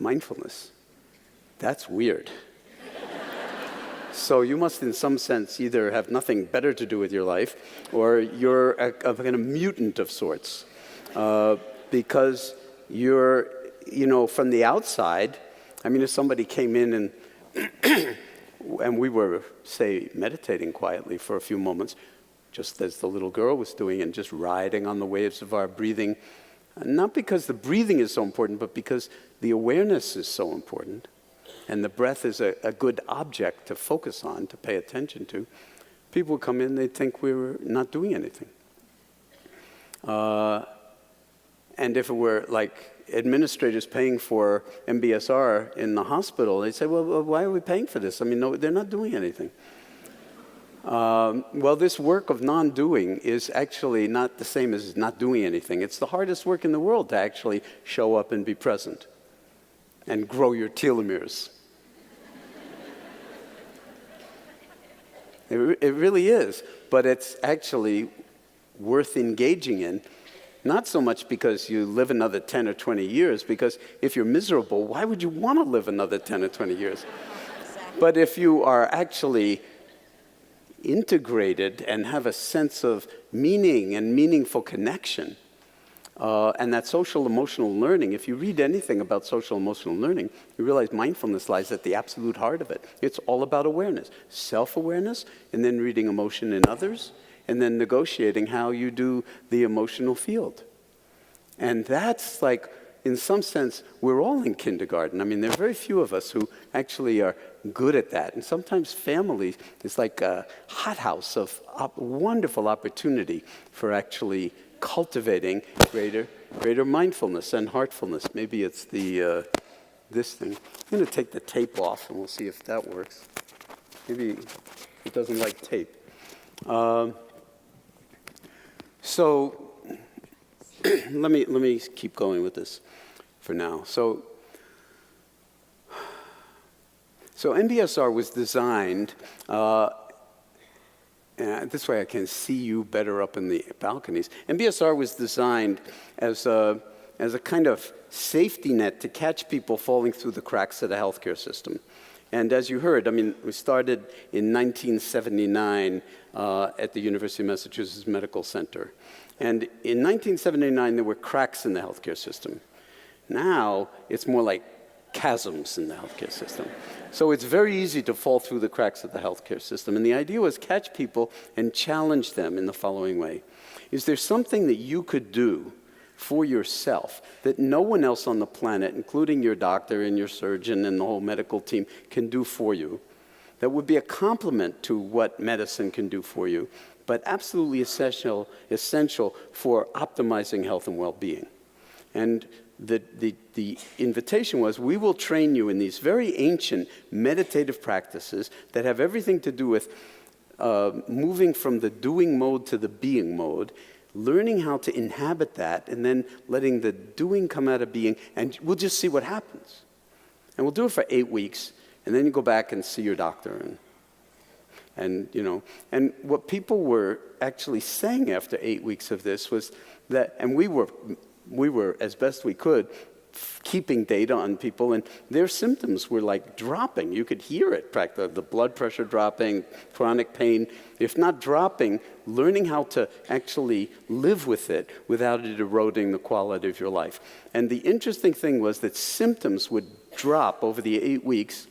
mindfulness. That's weird. So you must, in some sense, either have nothing better to do with your life, or you're a kind of mutant of sorts. because you're, from the outside, I mean, if somebody came in and and we were, say, meditating quietly for a few moments, just as the little girl was doing, and just riding on the waves of our breathing, not because the breathing is so important, but because the awareness is so important, and the breath is a good object to focus on, to pay attention to. People would come in, they'd think we were not doing anything. And if it were like administrators paying for MBSR in the hospital, they'd say, well, why are we paying for this? I mean, no, they're not doing anything. Well, this work of non-doing is actually not the same as not doing anything. It's the hardest work in the world to actually show up and be present and grow your telomeres. It really is, but it's actually worth engaging in. Not so much because you live another 10 or 20 years, because if you're miserable, why would you want to live another 10 or 20 years? Exactly. But if you are actually integrated and have a sense of meaning and meaningful connection, and that social emotional learning, if you read anything about social emotional learning, you realize mindfulness lies at the absolute heart of it. It's all about awareness, self-awareness, and then reading emotion in others, and then negotiating how you do the emotional field. And that's like, in some sense, we're all in kindergarten. I mean, there are very few of us who actually are good at that. And sometimes family is like a hothouse of wonderful opportunity for actually cultivating greater mindfulness and heartfulness. Maybe it's this thing. I'm going to take the tape off, and we'll see if that works. Maybe it doesn't like tape. So let me keep going with this for now. So MBSR was designed, and this way I can see you better up in the balconies. MBSR was designed as a kind of safety net to catch people falling through the cracks of the healthcare system. And as you heard, I mean, we started in 1979 at the University of Massachusetts Medical Center. And in 1979, there were cracks in the healthcare system. Now, it's more like chasms in the healthcare system. So it's very easy to fall through the cracks of the healthcare system. And the idea was catch people and challenge them in the following way. Is there something that you could do for yourself that no one else on the planet, including your doctor and your surgeon and the whole medical team, can do for you, that would be a complement to what medicine can do for you, but absolutely essential for optimizing health and well-being? And the invitation was, we will train you in these very ancient meditative practices that have everything to do with moving from the doing mode to the being mode, learning how to inhabit that, and then letting the doing come out of being, and we'll just see what happens. And we'll do it for 8 weeks, and then you go back and see your doctor. And what people were actually saying after 8 weeks of this was that, and we were as best we could, keeping data on people, and their symptoms were like dropping. You could hear it, the blood pressure dropping, chronic pain. If not dropping, learning how to actually live with it without it eroding the quality of your life. And the interesting thing was that symptoms would drop over the 8 weeks,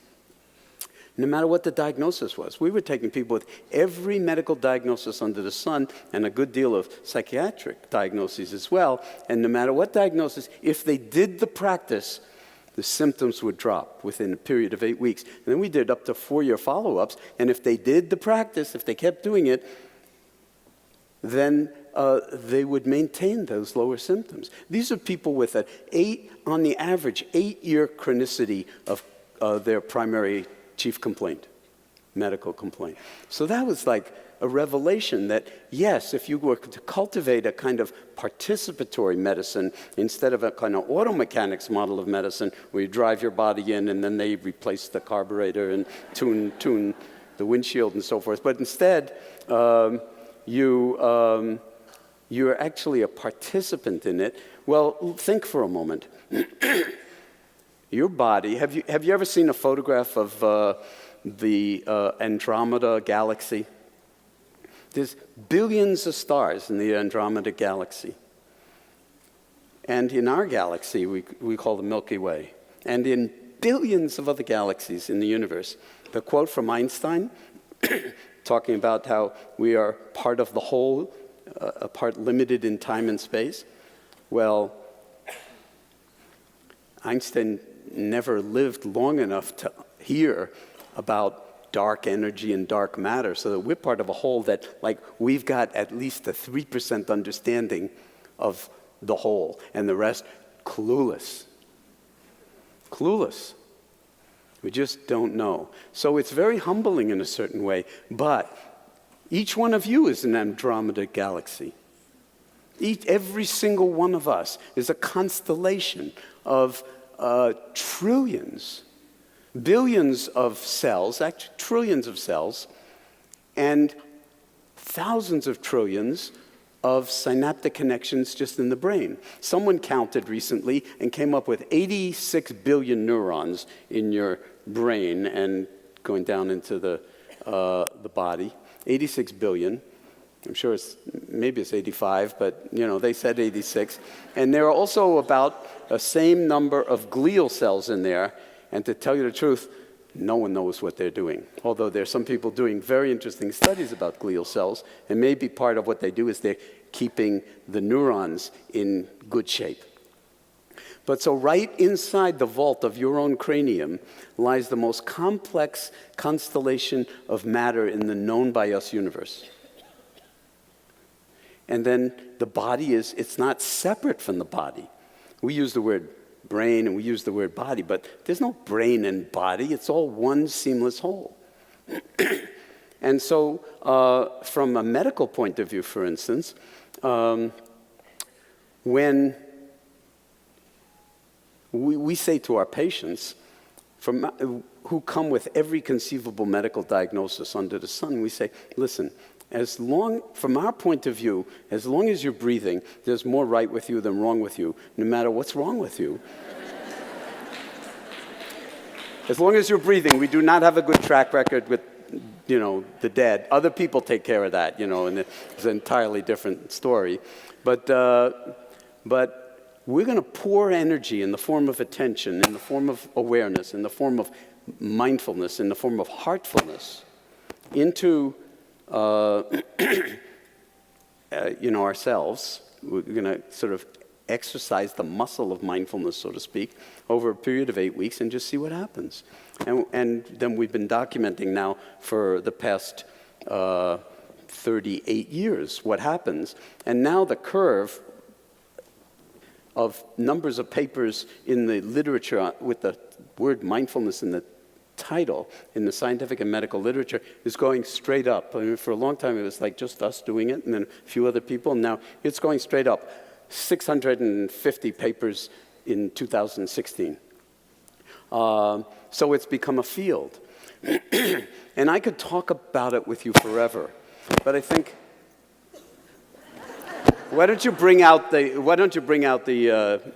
no matter what the diagnosis was. We were taking people with every medical diagnosis under the sun and a good deal of psychiatric diagnoses as well. And no matter what diagnosis, if they did the practice, the symptoms would drop within a period of 8 weeks. And then we did up to 4-year follow-ups. And if they did the practice, if they kept doing it, then they would maintain those lower symptoms. These are people with on the average, 8-year chronicity of their primary chief complaint, medical complaint. So that was like a revelation that, yes, if you were to cultivate a kind of participatory medicine instead of a kind of auto mechanics model of medicine where you drive your body in and then they replace the carburetor and tune the windshield and so forth, but instead you're actually a participant in it. Well, think for a moment. Your body, have you ever seen a photograph of the Andromeda galaxy? There's billions of stars in the Andromeda galaxy. And in our galaxy, we call the Milky Way. And in billions of other galaxies in the universe. The quote from Einstein, talking about how we are part of the whole, a part limited in time and space. Well, Einstein never lived long enough to hear about dark energy and dark matter, so that we're part of a whole that, like, we've got at least a 3% understanding of the whole, and the rest, clueless. Clueless. We just don't know. So it's very humbling in a certain way, but each one of you is an Andromeda galaxy. Every single one of us is a constellation of trillions, billions of cells, actually trillions of cells, and thousands of trillions of synaptic connections just in the brain. Someone counted recently and came up with 86 billion neurons in your brain and going down into the body. 86 billion. I'm sure maybe it's 85, but they said 86. And there are also about the same number of glial cells in there. And to tell you the truth, no one knows what they're doing. Although there's some people doing very interesting studies about glial cells, and maybe part of what they do is they're keeping the neurons in good shape. But so right inside the vault of your own cranium lies the most complex constellation of matter in the known by us universe. And then the body it's not separate from the body. We use the word brain and we use the word body, but there's no brain and body. It's all one seamless whole. And so from a medical point of view, for instance, when we say to our patients who come with every conceivable medical diagnosis under the sun, we say, listen, from our point of view, as long as you're breathing, there's more right with you than wrong with you, no matter what's wrong with you. As long as you're breathing, we do not have a good track record with, the dead. Other people take care of that, and it's an entirely different story. But we're going to pour energy in the form of attention, in the form of awareness, in the form of mindfulness, in the form of heartfulness into ourselves. We're going to sort of exercise the muscle of mindfulness, so to speak, over a period of 8 weeks and just see what happens. And then we've been documenting now for the past 38 years what happens. And now the curve of numbers of papers in the literature with the word mindfulness in the title in the scientific and medical literature is going straight up. I mean, for a long time it was like just us doing it and then a few other people, and now it's going straight up. 650 papers in 2016. So it's become a field. And I could talk about it with you forever, but I think, why don't you bring out the,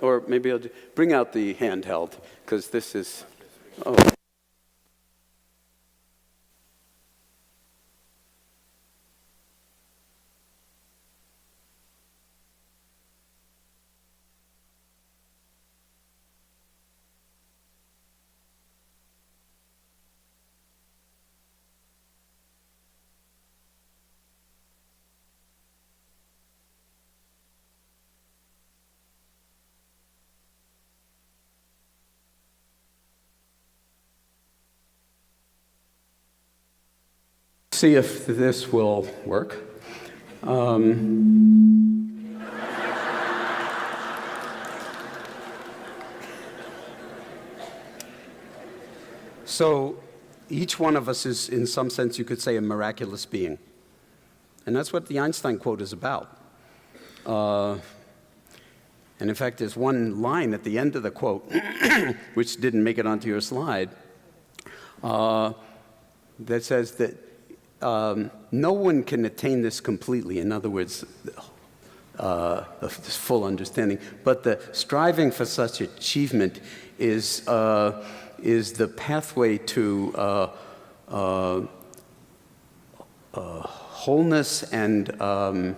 or maybe I'll bring out the handheld, because this is, oh. See if this will work. So each one of us is, in some sense, you could say, a miraculous being. And that's what the Einstein quote is about. And in fact, there's one line at the end of the quote, which didn't make it onto your slide, that says that no one can attain this completely. In other words, this full understanding. But the striving for such achievement is the pathway to wholeness and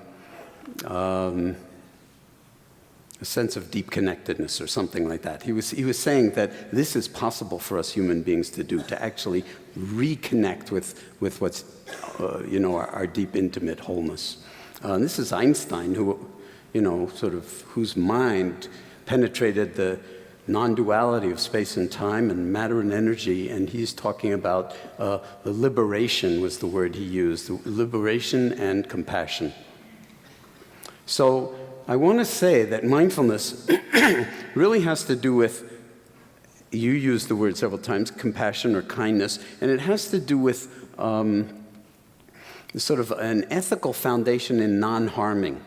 a sense of deep connectedness or something like that. He was saying that this is possible for us human beings to do, to actually reconnect with what's, our deep, intimate wholeness. And this is Einstein, who, whose mind penetrated the non-duality of space and time and matter and energy, and he's talking about the liberation was the word he used, liberation and compassion. So I want to say that mindfulness really has to do with, you used the word several times, compassion or kindness, and it has to do with sort of an ethical foundation in non-harming.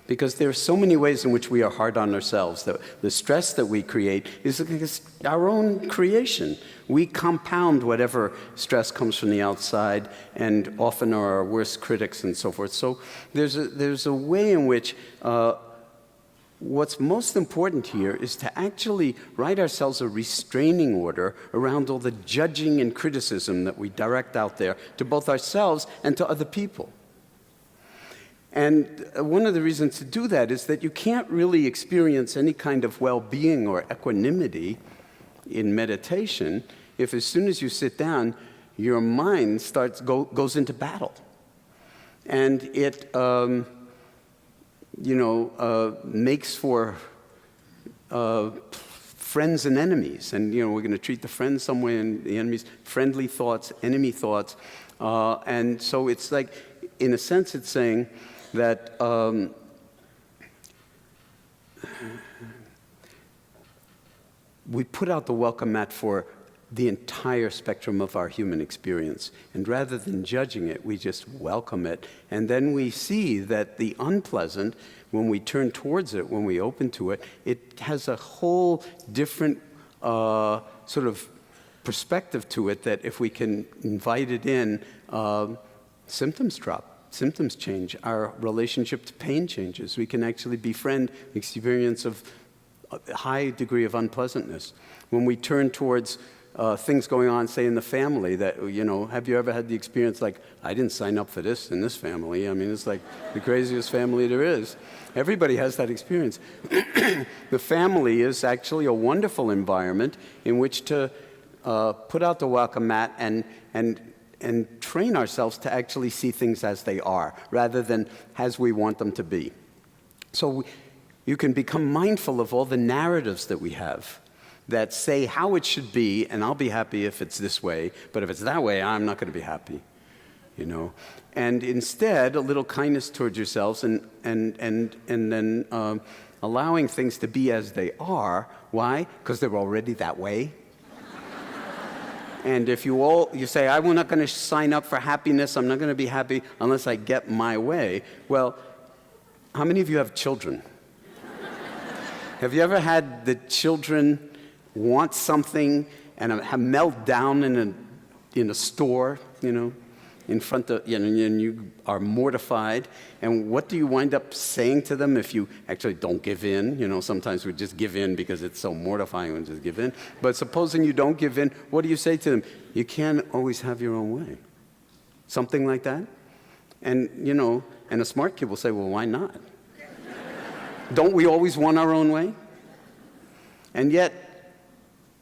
Because there are so many ways in which we are hard on ourselves. The stress that we create is our own creation. We compound whatever stress comes from the outside, and often are our worst critics and so forth. So there's a way in which what's most important here is to actually write ourselves a restraining order around all the judging and criticism that we direct out there to both ourselves and to other people. And one of the reasons to do that is that you can't really experience any kind of well-being or equanimity in meditation if as soon as you sit down, your mind goes into battle. And it, makes for friends and enemies. And, we're going to treat the friends some way and the enemies, friendly thoughts, enemy thoughts. And so it's like, in a sense, it's saying that we put out the welcome mat for the entire spectrum of our human experience. And rather than judging it, we just welcome it. And then we see that the unpleasant, when we turn towards it, when we open to it, it has a whole different sort of perspective to it, that if we can invite it in, symptoms drop. Symptoms change. Our relationship to pain changes. We can actually befriend the experience of a high degree of unpleasantness. When we turn towards things going on, say, in the family, that, have you ever had the experience like, I didn't sign up for this in this family. I mean, it's like the craziest family there is. Everybody has that experience. The family is actually a wonderful environment in which to put out the welcome mat and train ourselves to actually see things as they are, rather than as we want them to be. So you can become mindful of all the narratives that we have that say how it should be, and I'll be happy if it's this way, but if it's that way, I'm not going to be happy, And instead, a little kindness towards yourselves, and then allowing things to be as they are. Why? Because they're already that way. And if you say, I'm not going to sign up for happiness, I'm not going to be happy unless I get my way. Well, how many of you have children? Have you ever had the children want something and melt down in a store, in front of, and you are mortified, and what do you wind up saying to them if you actually don't give in? Sometimes we just give in because it's so mortifying when we just give in. But supposing you don't give in, what do you say to them? You can't always have your own way. Something like that. And, and a smart kid will say, well, why not? Don't we always want our own way? And yet,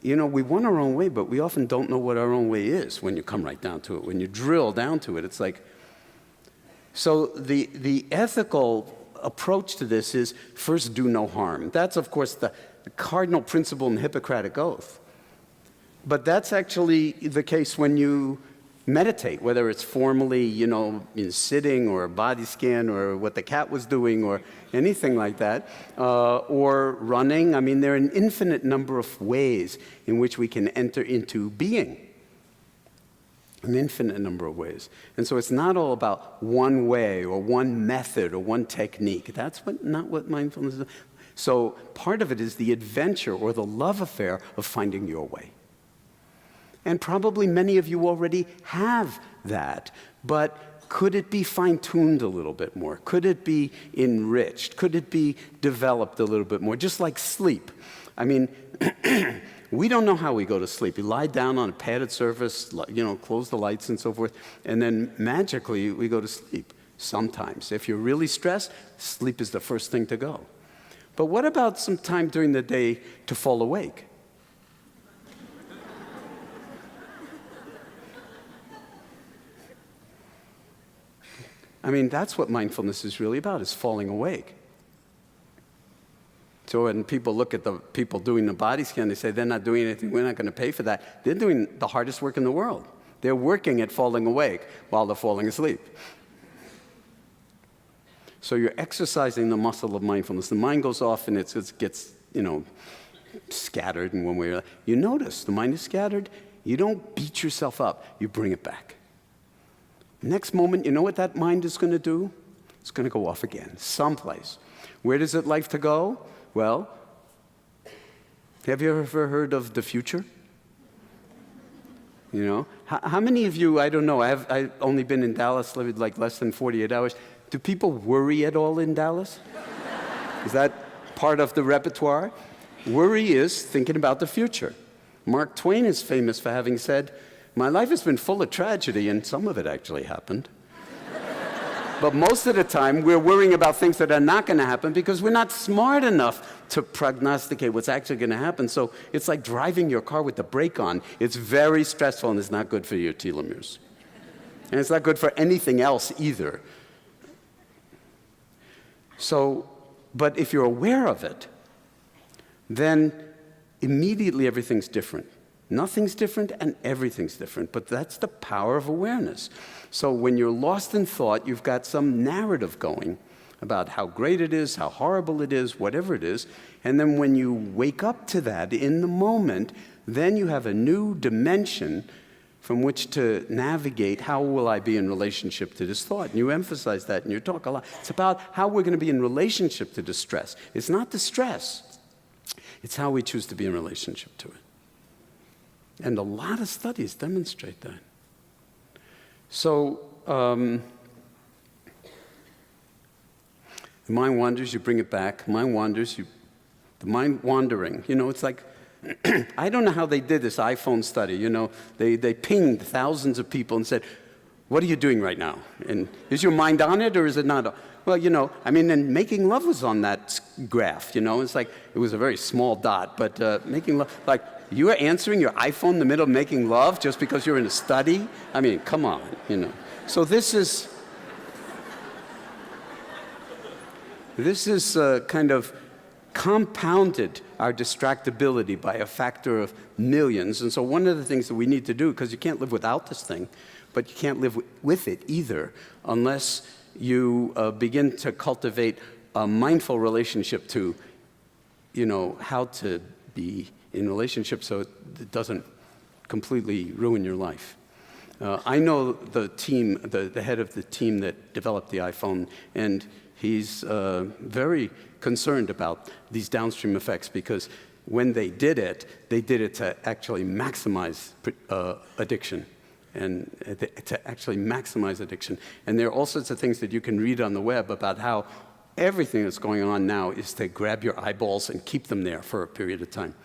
we want our own way, but we often don't know what our own way is when you come right down to it. When you drill down to it, it's like... So the ethical approach to this is first do no harm. That's, of course, the cardinal principle in the Hippocratic Oath. But that's actually the case when you meditate, whether it's formally, in sitting or a body scan or what the cat was doing or anything like that, or running. I mean, there are an infinite number of ways in which we can enter into being. An infinite number of ways. And so it's not all about one way or one method or one technique. That's not what mindfulness is. So part of it is the adventure or the love affair of finding your way. And probably many of you already have that, but could it be fine-tuned a little bit more? Could it be enriched? Could it be developed a little bit more? Just like sleep. I mean, we don't know how we go to sleep. You lie down on a padded surface, close the lights and so forth, and then magically we go to sleep sometimes. If you're really stressed, sleep is the first thing to go. But what about some time during the day to fall awake? I mean, that's what mindfulness is really about, is falling awake. So when people look at the people doing the body scan, they say, they're not doing anything, we're not going to pay for that. They're doing the hardest work in the world. They're working at falling awake while they're falling asleep. So you're exercising the muscle of mindfulness. The mind goes off and it gets, scattered in one way or another. You notice the mind is scattered. You don't beat yourself up. You bring it back. Next moment, you know what that mind is going to do? It's going to go off again, someplace. Where does it like to go? Well, have you ever heard of the future? How many of you, I don't know, I've only been in Dallas, lived like less than 48 hours. Do people worry at all in Dallas? Is that part of the repertoire? Worry is thinking about the future. Mark Twain is famous for having said, "My life has been full of tragedy," and some of it actually happened. But most of the time, we're worrying about things that are not going to happen because we're not smart enough to prognosticate what's actually going to happen. So it's like driving your car with the brake on. It's very stressful, and it's not good for your telomeres. And it's not good for anything else either. So, but if you're aware of it, then immediately everything's different. Nothing's different and everything's different, but that's the power of awareness. So when you're lost in thought, you've got some narrative going about how great it is, how horrible it is, whatever it is, and then when you wake up to that in the moment, then you have a new dimension from which to navigate how will I be in relationship to this thought. And you emphasize that in your talk a lot. It's about how we're going to be in relationship to the stress. It's not the stress. It's how we choose to be in relationship to it. And a lot of studies demonstrate that. So, the mind wanders, you bring it back. Mind wanders, the mind wandering. It's like, I don't know how they did this iPhone study. They pinged thousands of people and said, "What are you doing right now? And is your mind on it or is it not?" Well, and making love was on that graph. It's like, it was a very small dot, but making love, like, you are answering your iPhone in the middle of making love just because you're in a study? I mean, come on, So this is kind of compounded our distractibility by a factor of millions. And so one of the things that we need to do, because you can't live without this thing, but you can't live with it either unless you begin to cultivate a mindful relationship to, how to be in relationship so it doesn't completely ruin your life. I know the team, the head of the team that developed the iPhone, and he's very concerned about these downstream effects because when they did it to actually maximize addiction. And to actually maximize addiction. And there are all sorts of things that you can read on the web about how everything that's going on now is to grab your eyeballs and keep them there for a period of time.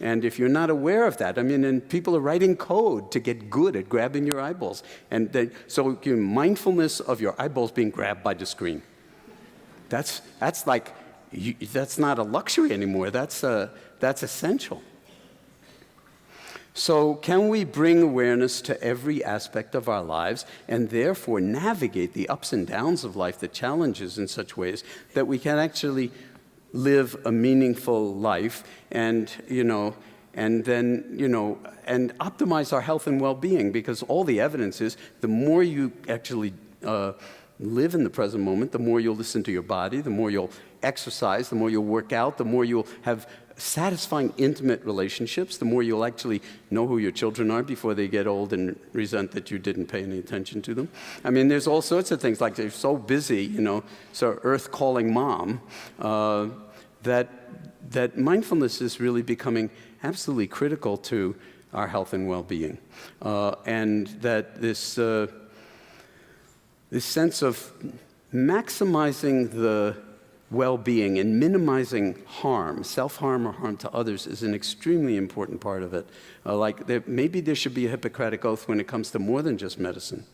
And if you're not aware of that, and people are writing code to get good at grabbing your eyeballs. And so mindfulness of your eyeballs being grabbed by the screen. That's not a luxury anymore. That's essential. So can we bring awareness to every aspect of our lives and therefore navigate the ups and downs of life, the challenges in such ways that we can actually live a meaningful life and optimize our health and well-being? Because all the evidence is the more you actually live in the present moment, the more you'll listen to your body, the more you'll exercise, the more you'll work out, the more you'll have satisfying, intimate relationships, the more you'll actually know who your children are before they get old and resent that you didn't pay any attention to them. There's all sorts of things, like they're so busy, so earth calling mom, that mindfulness is really becoming absolutely critical to our health and well-being. And that this sense of maximizing the well-being and minimizing harm, self-harm or harm to others, is an extremely important part of it. Maybe there should be a Hippocratic Oath when it comes to more than just medicine.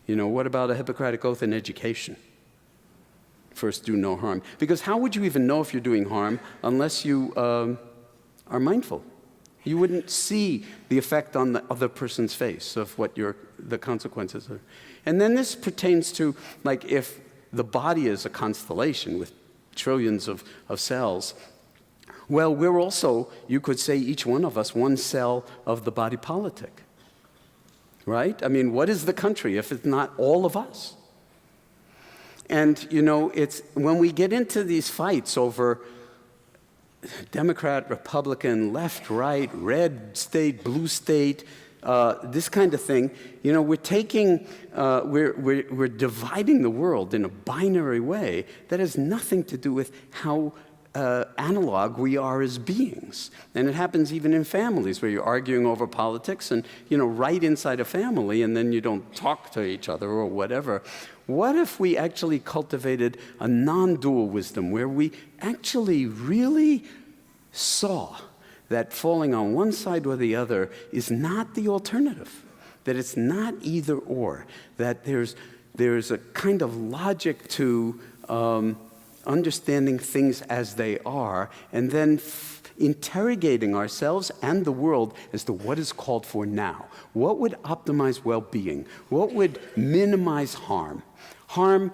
What about a Hippocratic Oath in education? first do no harm. Because how would you even know if you're doing harm unless you are mindful? You wouldn't see the effect on the other person's face of what the consequences are. And then this pertains to, like, if the body is a constellation with trillions of cells, well, we're also, you could say, each one of us, one cell of the body politic. Right? I mean, what is the country if it's not all of us? And, you know, it's when we get into these fights over Democrat, Republican, left, right, red state, blue state, this kind of thing, you know, we're dividing the world in a binary way that has nothing to do with how analog we are as beings. And it happens even in families where you're arguing over politics and, you know, right inside a family, and then you don't talk to each other or whatever. What if we actually cultivated a non-dual wisdom where we actually really saw that falling on one side or the other is not the alternative, that it's not either or, that there's a kind of logic to understanding things as they are, and then interrogating ourselves and the world as to what is called for now. What would optimize well-being? What would minimize harm? Harm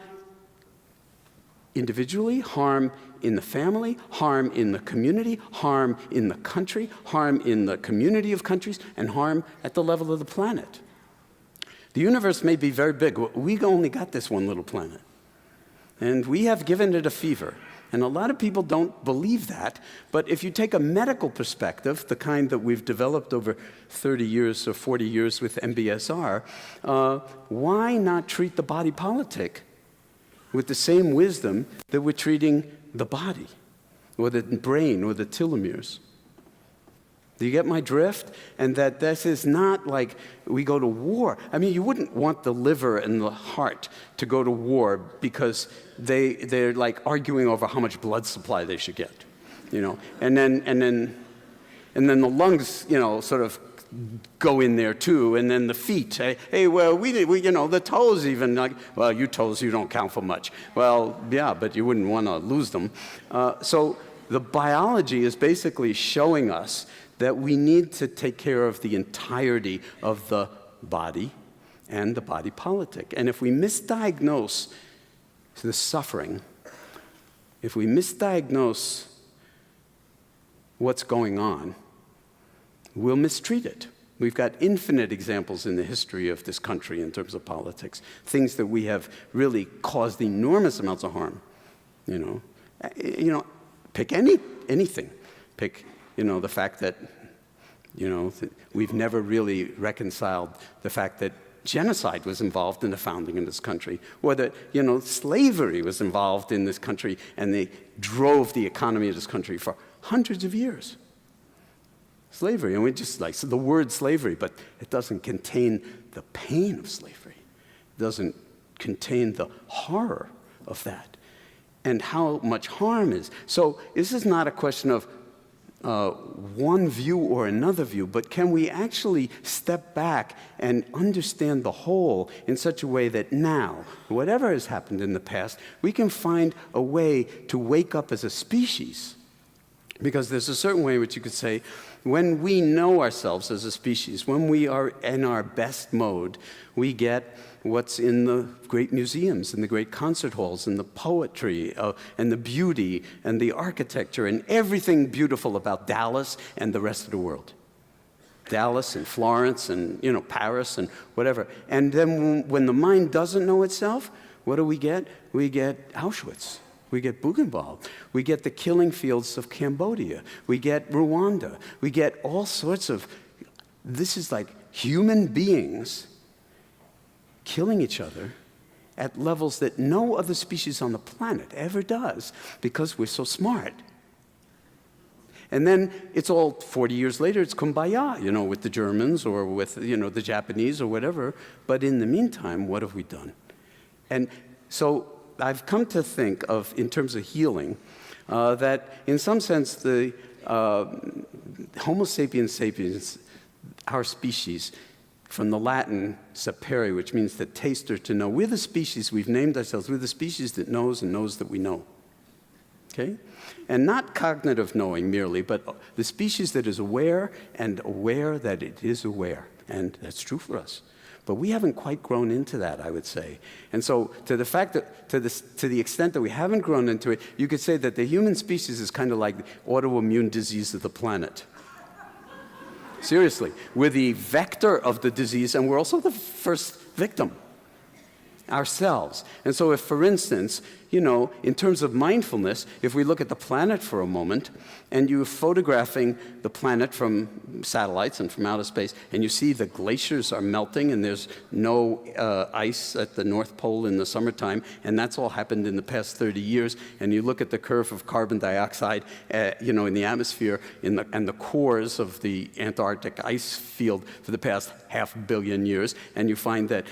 individually, harm in the family, harm in the community, harm in the country, harm in the community of countries, and harm at the level of the planet. The universe may be very big. We only got this one little planet. And we have given it a fever. And a lot of people don't believe that. But if you take a medical perspective, the kind that we've developed over 30 years or 40 years with MBSR, why not treat the body politic with the same wisdom that we're treating the body, or the brain, or the telomeres? Do you get my drift? And that this is not like we go to war. I mean, you wouldn't want the liver and the heart to go to war because they're like arguing over how much blood supply they should get, you know. And then the lungs, you know, sort of go in there too, and then the feet. Hey, well, we you know, the toes even, like, well, you toes, you don't count for much. Well, yeah, but you wouldn't want to lose them. So the biology is basically showing us that we need to take care of the entirety of the body and the body politic. And if we misdiagnose the suffering, if we misdiagnose what's going on, we'll mistreat it. We've got infinite examples in the history of this country in terms of politics, things that we have really caused enormous amounts of harm. You know, pick anything. Pick, you know, the fact that, you know, we've never really reconciled the fact that genocide was involved in the founding of this country, or that, you know, slavery was involved in this country, and they drove the economy of this country for hundreds of years. Slavery, and we just like the word slavery, but it doesn't contain the pain of slavery. It doesn't contain the horror of that, and how much harm is. So this is not a question of one view or another view, but can we actually step back and understand the whole in such a way that now, whatever has happened in the past, we can find a way to wake up as a species. Because there's a certain way in which you could say, when we know ourselves as a species, when we are in our best mode, we get what's in the great museums and the great concert halls and the poetry and the beauty and the architecture and everything beautiful about Dallas and the rest of the world. Dallas and Florence and, you know, Paris and whatever. And then when the mind doesn't know itself, what do we get? We get Auschwitz. We get Buchenwald. We get the killing fields of Cambodia. We get Rwanda. We get all sorts of, this is like human beings killing each other at levels that no other species on the planet ever does, because we're so smart. And then it's all 40 years later, it's kumbaya, you know, with the Germans or with, you know, the Japanese or whatever. But in the meantime, what have we done? And so I've come to think of, in terms of healing, that in some sense the Homo sapiens sapiens, our species, from the Latin sapere, which means to taste or to know. We're the species, we've named ourselves, we're the species that knows and knows that we know. Okay? And not cognitive knowing merely, but the species that is aware and aware that it is aware. And that's true for us. But we haven't quite grown into that, I would say. And so to the fact that, to the extent that we haven't grown into it, you could say that the human species is kind of like the autoimmune disease of the planet. Seriously, we're the vector of the disease, and we're also the first victim ourselves. And so if, for instance, in terms of mindfulness, if we look at the planet for a moment, and you're photographing the planet from satellites and from outer space, and you see the glaciers are melting, and there's no ice at the North Pole in the summertime, and that's all happened in the past 30 years, and you look at the curve of carbon dioxide, in the atmosphere, and the cores of the Antarctic ice field for the past 500 million years, and you find that,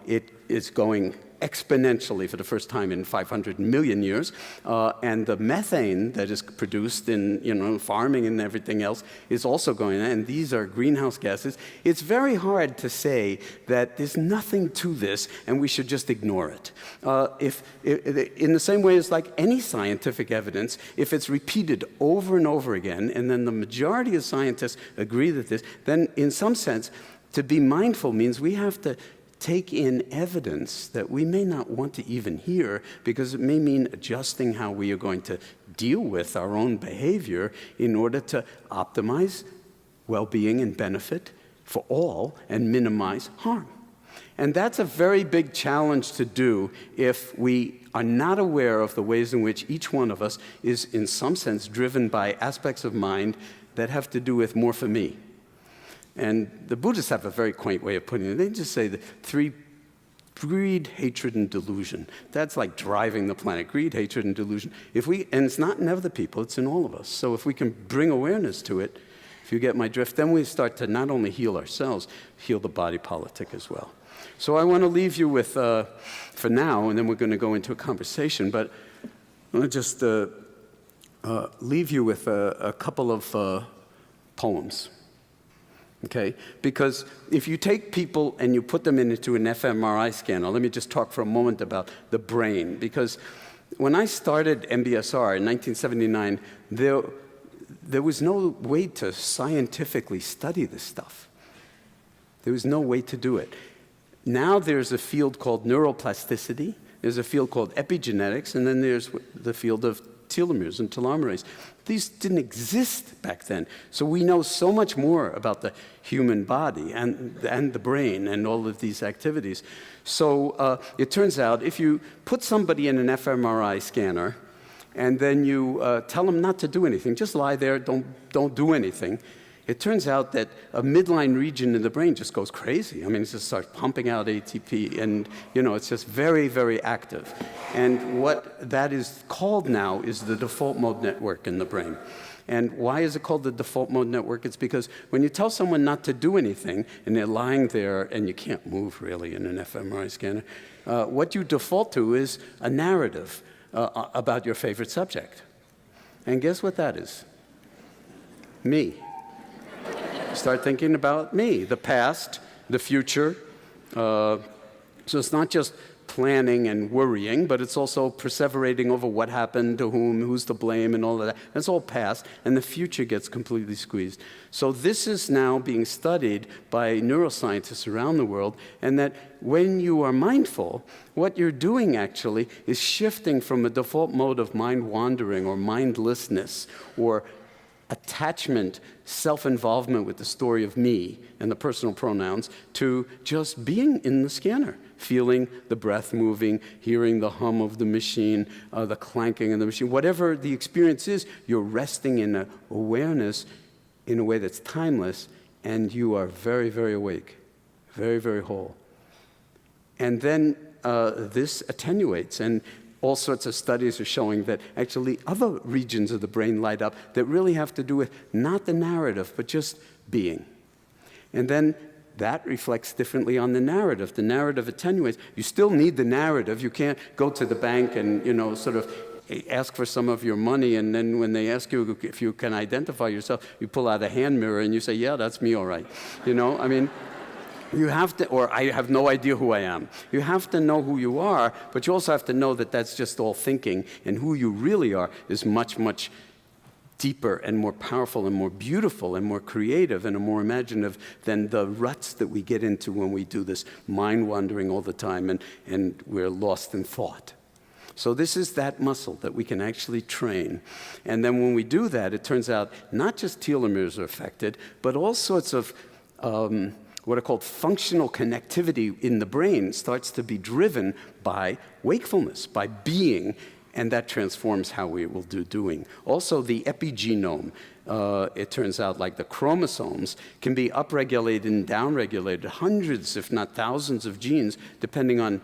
it is going exponentially for the first time in 500 million years, and the methane that is produced in farming and everything else is also going on, and these are greenhouse gases. It's very hard to say that there's nothing to this and we should just ignore it. In the same way as like any scientific evidence, if it's repeated over and over again, and then the majority of scientists agree that this, then in some sense, to be mindful means we have to take in evidence that we may not want to even hear, because it may mean adjusting how we are going to deal with our own behavior in order to optimize well-being and benefit for all and minimize harm. And that's a very big challenge to do if we are not aware of the ways in which each one of us is, in some sense, driven by aspects of mind that have to do with more for me. And the Buddhists have a very quaint way of putting it. They just say the three: greed, hatred, and delusion. That's like driving the planet. Greed, hatred, and delusion. And it's not in other people, it's in all of us. So if we can bring awareness to it, if you get my drift, then we start to not only heal ourselves, heal the body politic as well. So I want to leave you with, for now, and then we're going to go into a conversation, but I want to just leave you with a couple of poems. Okay? Because if you take people and you put them into an fMRI scanner, let me just talk for a moment about the brain. Because when I started MBSR in 1979, there was no way to scientifically study this stuff. There was no way to do it. Now there's a field called neuroplasticity, there's a field called epigenetics, and then there's the field of telomeres and telomerase. These didn't exist back then. So we know so much more about the human body and the brain and all of these activities. So it turns out if you put somebody in an fMRI scanner and then you tell them not to do anything, just lie there, don't do anything, it turns out that a midline region in the brain just goes crazy. I mean, it just starts pumping out ATP, and it's just very, very active. And what that is called now is the default mode network in the brain. And why is it called the default mode network? It's because when you tell someone not to do anything, and they're lying there, and you can't move really in an fMRI scanner, what you default to is a narrative about your favorite subject. And guess what that is? Me. Start thinking about me, the past, the future. So it's not just planning and worrying, but it's also perseverating over what happened to whom, who's to blame, and all of that. That's all past, and the future gets completely squeezed. So this is now being studied by neuroscientists around the world, and that when you are mindful, what you're doing actually is shifting from a default mode of mind wandering or mindlessness or attachment, self-involvement with the story of me and the personal pronouns, to just being in the scanner, feeling the breath moving, hearing the hum of the machine, the clanking of the machine. Whatever the experience is, you're resting in an awareness in a way that's timeless, and you are very, very awake, very, very whole. And then this attenuates, and all sorts of studies are showing that actually other regions of the brain light up that really have to do with not the narrative, but just being. And then that reflects differently on the narrative. The narrative attenuates. You still need the narrative. You can't go to the bank and, sort of ask for some of your money, and then when they ask you if you can identify yourself, you pull out a hand mirror and you say, yeah, that's me, all right. You have to, or I have no idea who I am. You have to know who you are, but you also have to know that that's just all thinking, and who you really are is much, much deeper and more powerful and more beautiful and more creative and more imaginative than the ruts that we get into when we do this mind wandering all the time and we're lost in thought. So this is that muscle that we can actually train. And then when we do that, it turns out not just telomeres are affected, but all sorts of what are called functional connectivity in the brain starts to be driven by wakefulness, by being, and that transforms how we will do doing. Also, the epigenome, it turns out like the chromosomes, can be upregulated and downregulated, hundreds, if not thousands of genes, depending on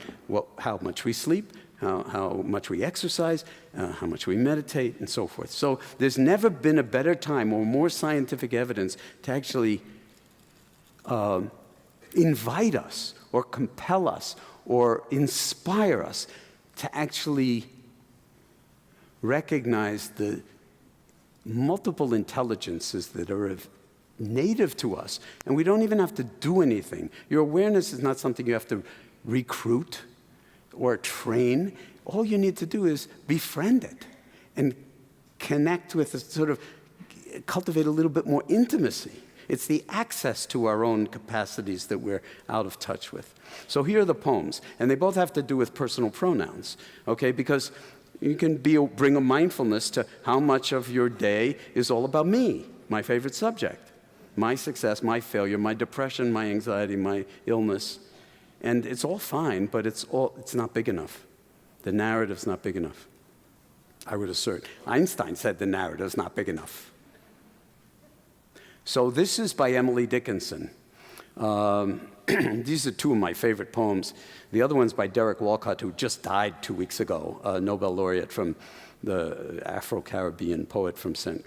how much we sleep, how much we exercise, how much we meditate, and so forth. So there's never been a better time or more scientific evidence to actually invite us or compel us or inspire us to actually recognize the multiple intelligences that are native to us. And we don't even have to do anything. Your awareness is not something you have to recruit or train. All you need to do is befriend it and connect with it, sort of cultivate a little bit more intimacy. It's the access to our own capacities that we're out of touch with. So here are the poems, and they both have to do with personal pronouns, okay? Because you can bring a mindfulness to how much of your day is all about me, my favorite subject, my success, my failure, my depression, my anxiety, my illness. And it's all fine, but it's not big enough. The narrative's not big enough, I would assert. Einstein said the narrative's not big enough. So this is by Emily Dickinson. These are two of my favorite poems. The other one's by Derek Walcott, who just died 2 weeks ago, a Nobel laureate from the Afro-Caribbean poet from St.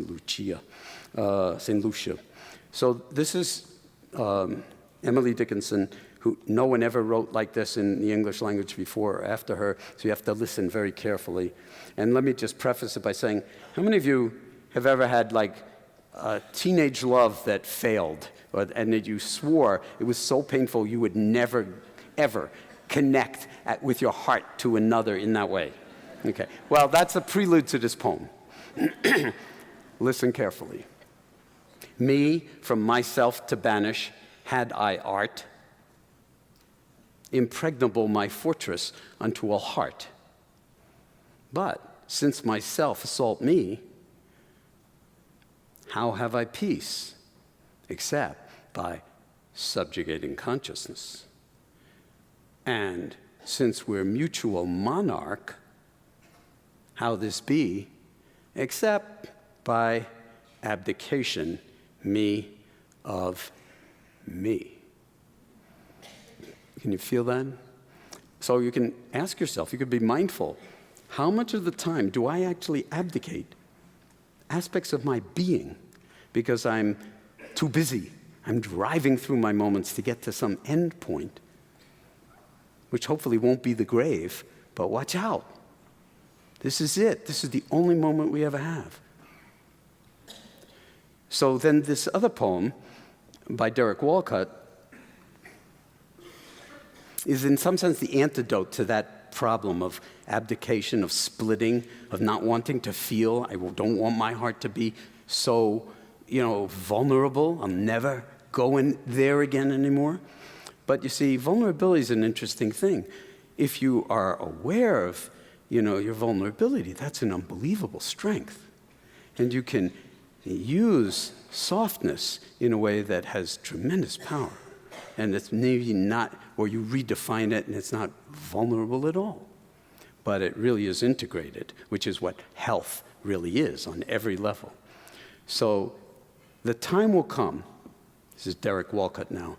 Lucia. So this is Emily Dickinson, who no one ever wrote like this in the English language before or after her, so you have to listen very carefully. And let me just preface it by saying, how many of you have ever had like a teenage love that failed, and that you swore it was so painful you would never, ever connect with your heart to another in that way? Okay, well, that's a prelude to this poem. Listen carefully. Me from myself to banish, had I art, impregnable my fortress unto a heart. But since myself assault me, how have I peace, except by subjugating consciousness? And since we're mutual monarch, how this be, except by abdication, me of me. Can you feel that? So you can ask yourself, you could be mindful, how much of the time do I actually abdicate aspects of my being because I'm too busy? I'm driving through my moments to get to some end point, which hopefully won't be the grave, but watch out. This is it. This is the only moment we ever have. So then this other poem by Derek Walcott is in some sense the antidote to that problem of abdication, of splitting, of not wanting to feel. I don't want my heart to be so, vulnerable. I'm never going there again anymore. But you see, vulnerability is an interesting thing. If you are aware of, your vulnerability, that's an unbelievable strength. And you can use softness in a way that has tremendous power. And it's maybe not, or you redefine it and it's not vulnerable at all. But it really is integrated, which is what health really is on every level. So the time will come, this is Derek Walcott now,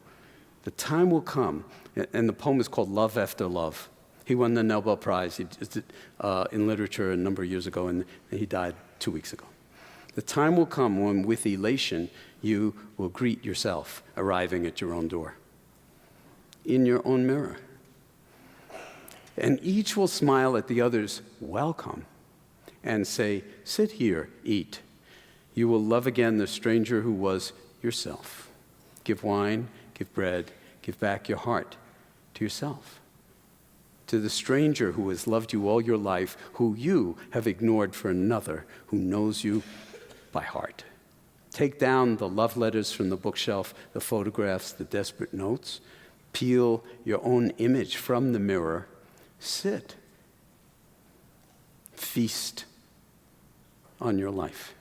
the time will come, and the poem is called Love After Love. He won the Nobel Prize in literature a number of years ago, and he died 2 weeks ago. The time will come when, with elation, you will greet yourself arriving at your own door, in your own mirror. And each will smile at the other's welcome and say, sit here, eat. You will love again the stranger who was yourself. Give wine, give bread, Give back your heart to yourself. To the stranger who has loved you all your life, who you have ignored for another who knows you by heart. Take down the love letters from the bookshelf, the photographs, the desperate notes. Peel your own image from the mirror. Sit. Feast on your life.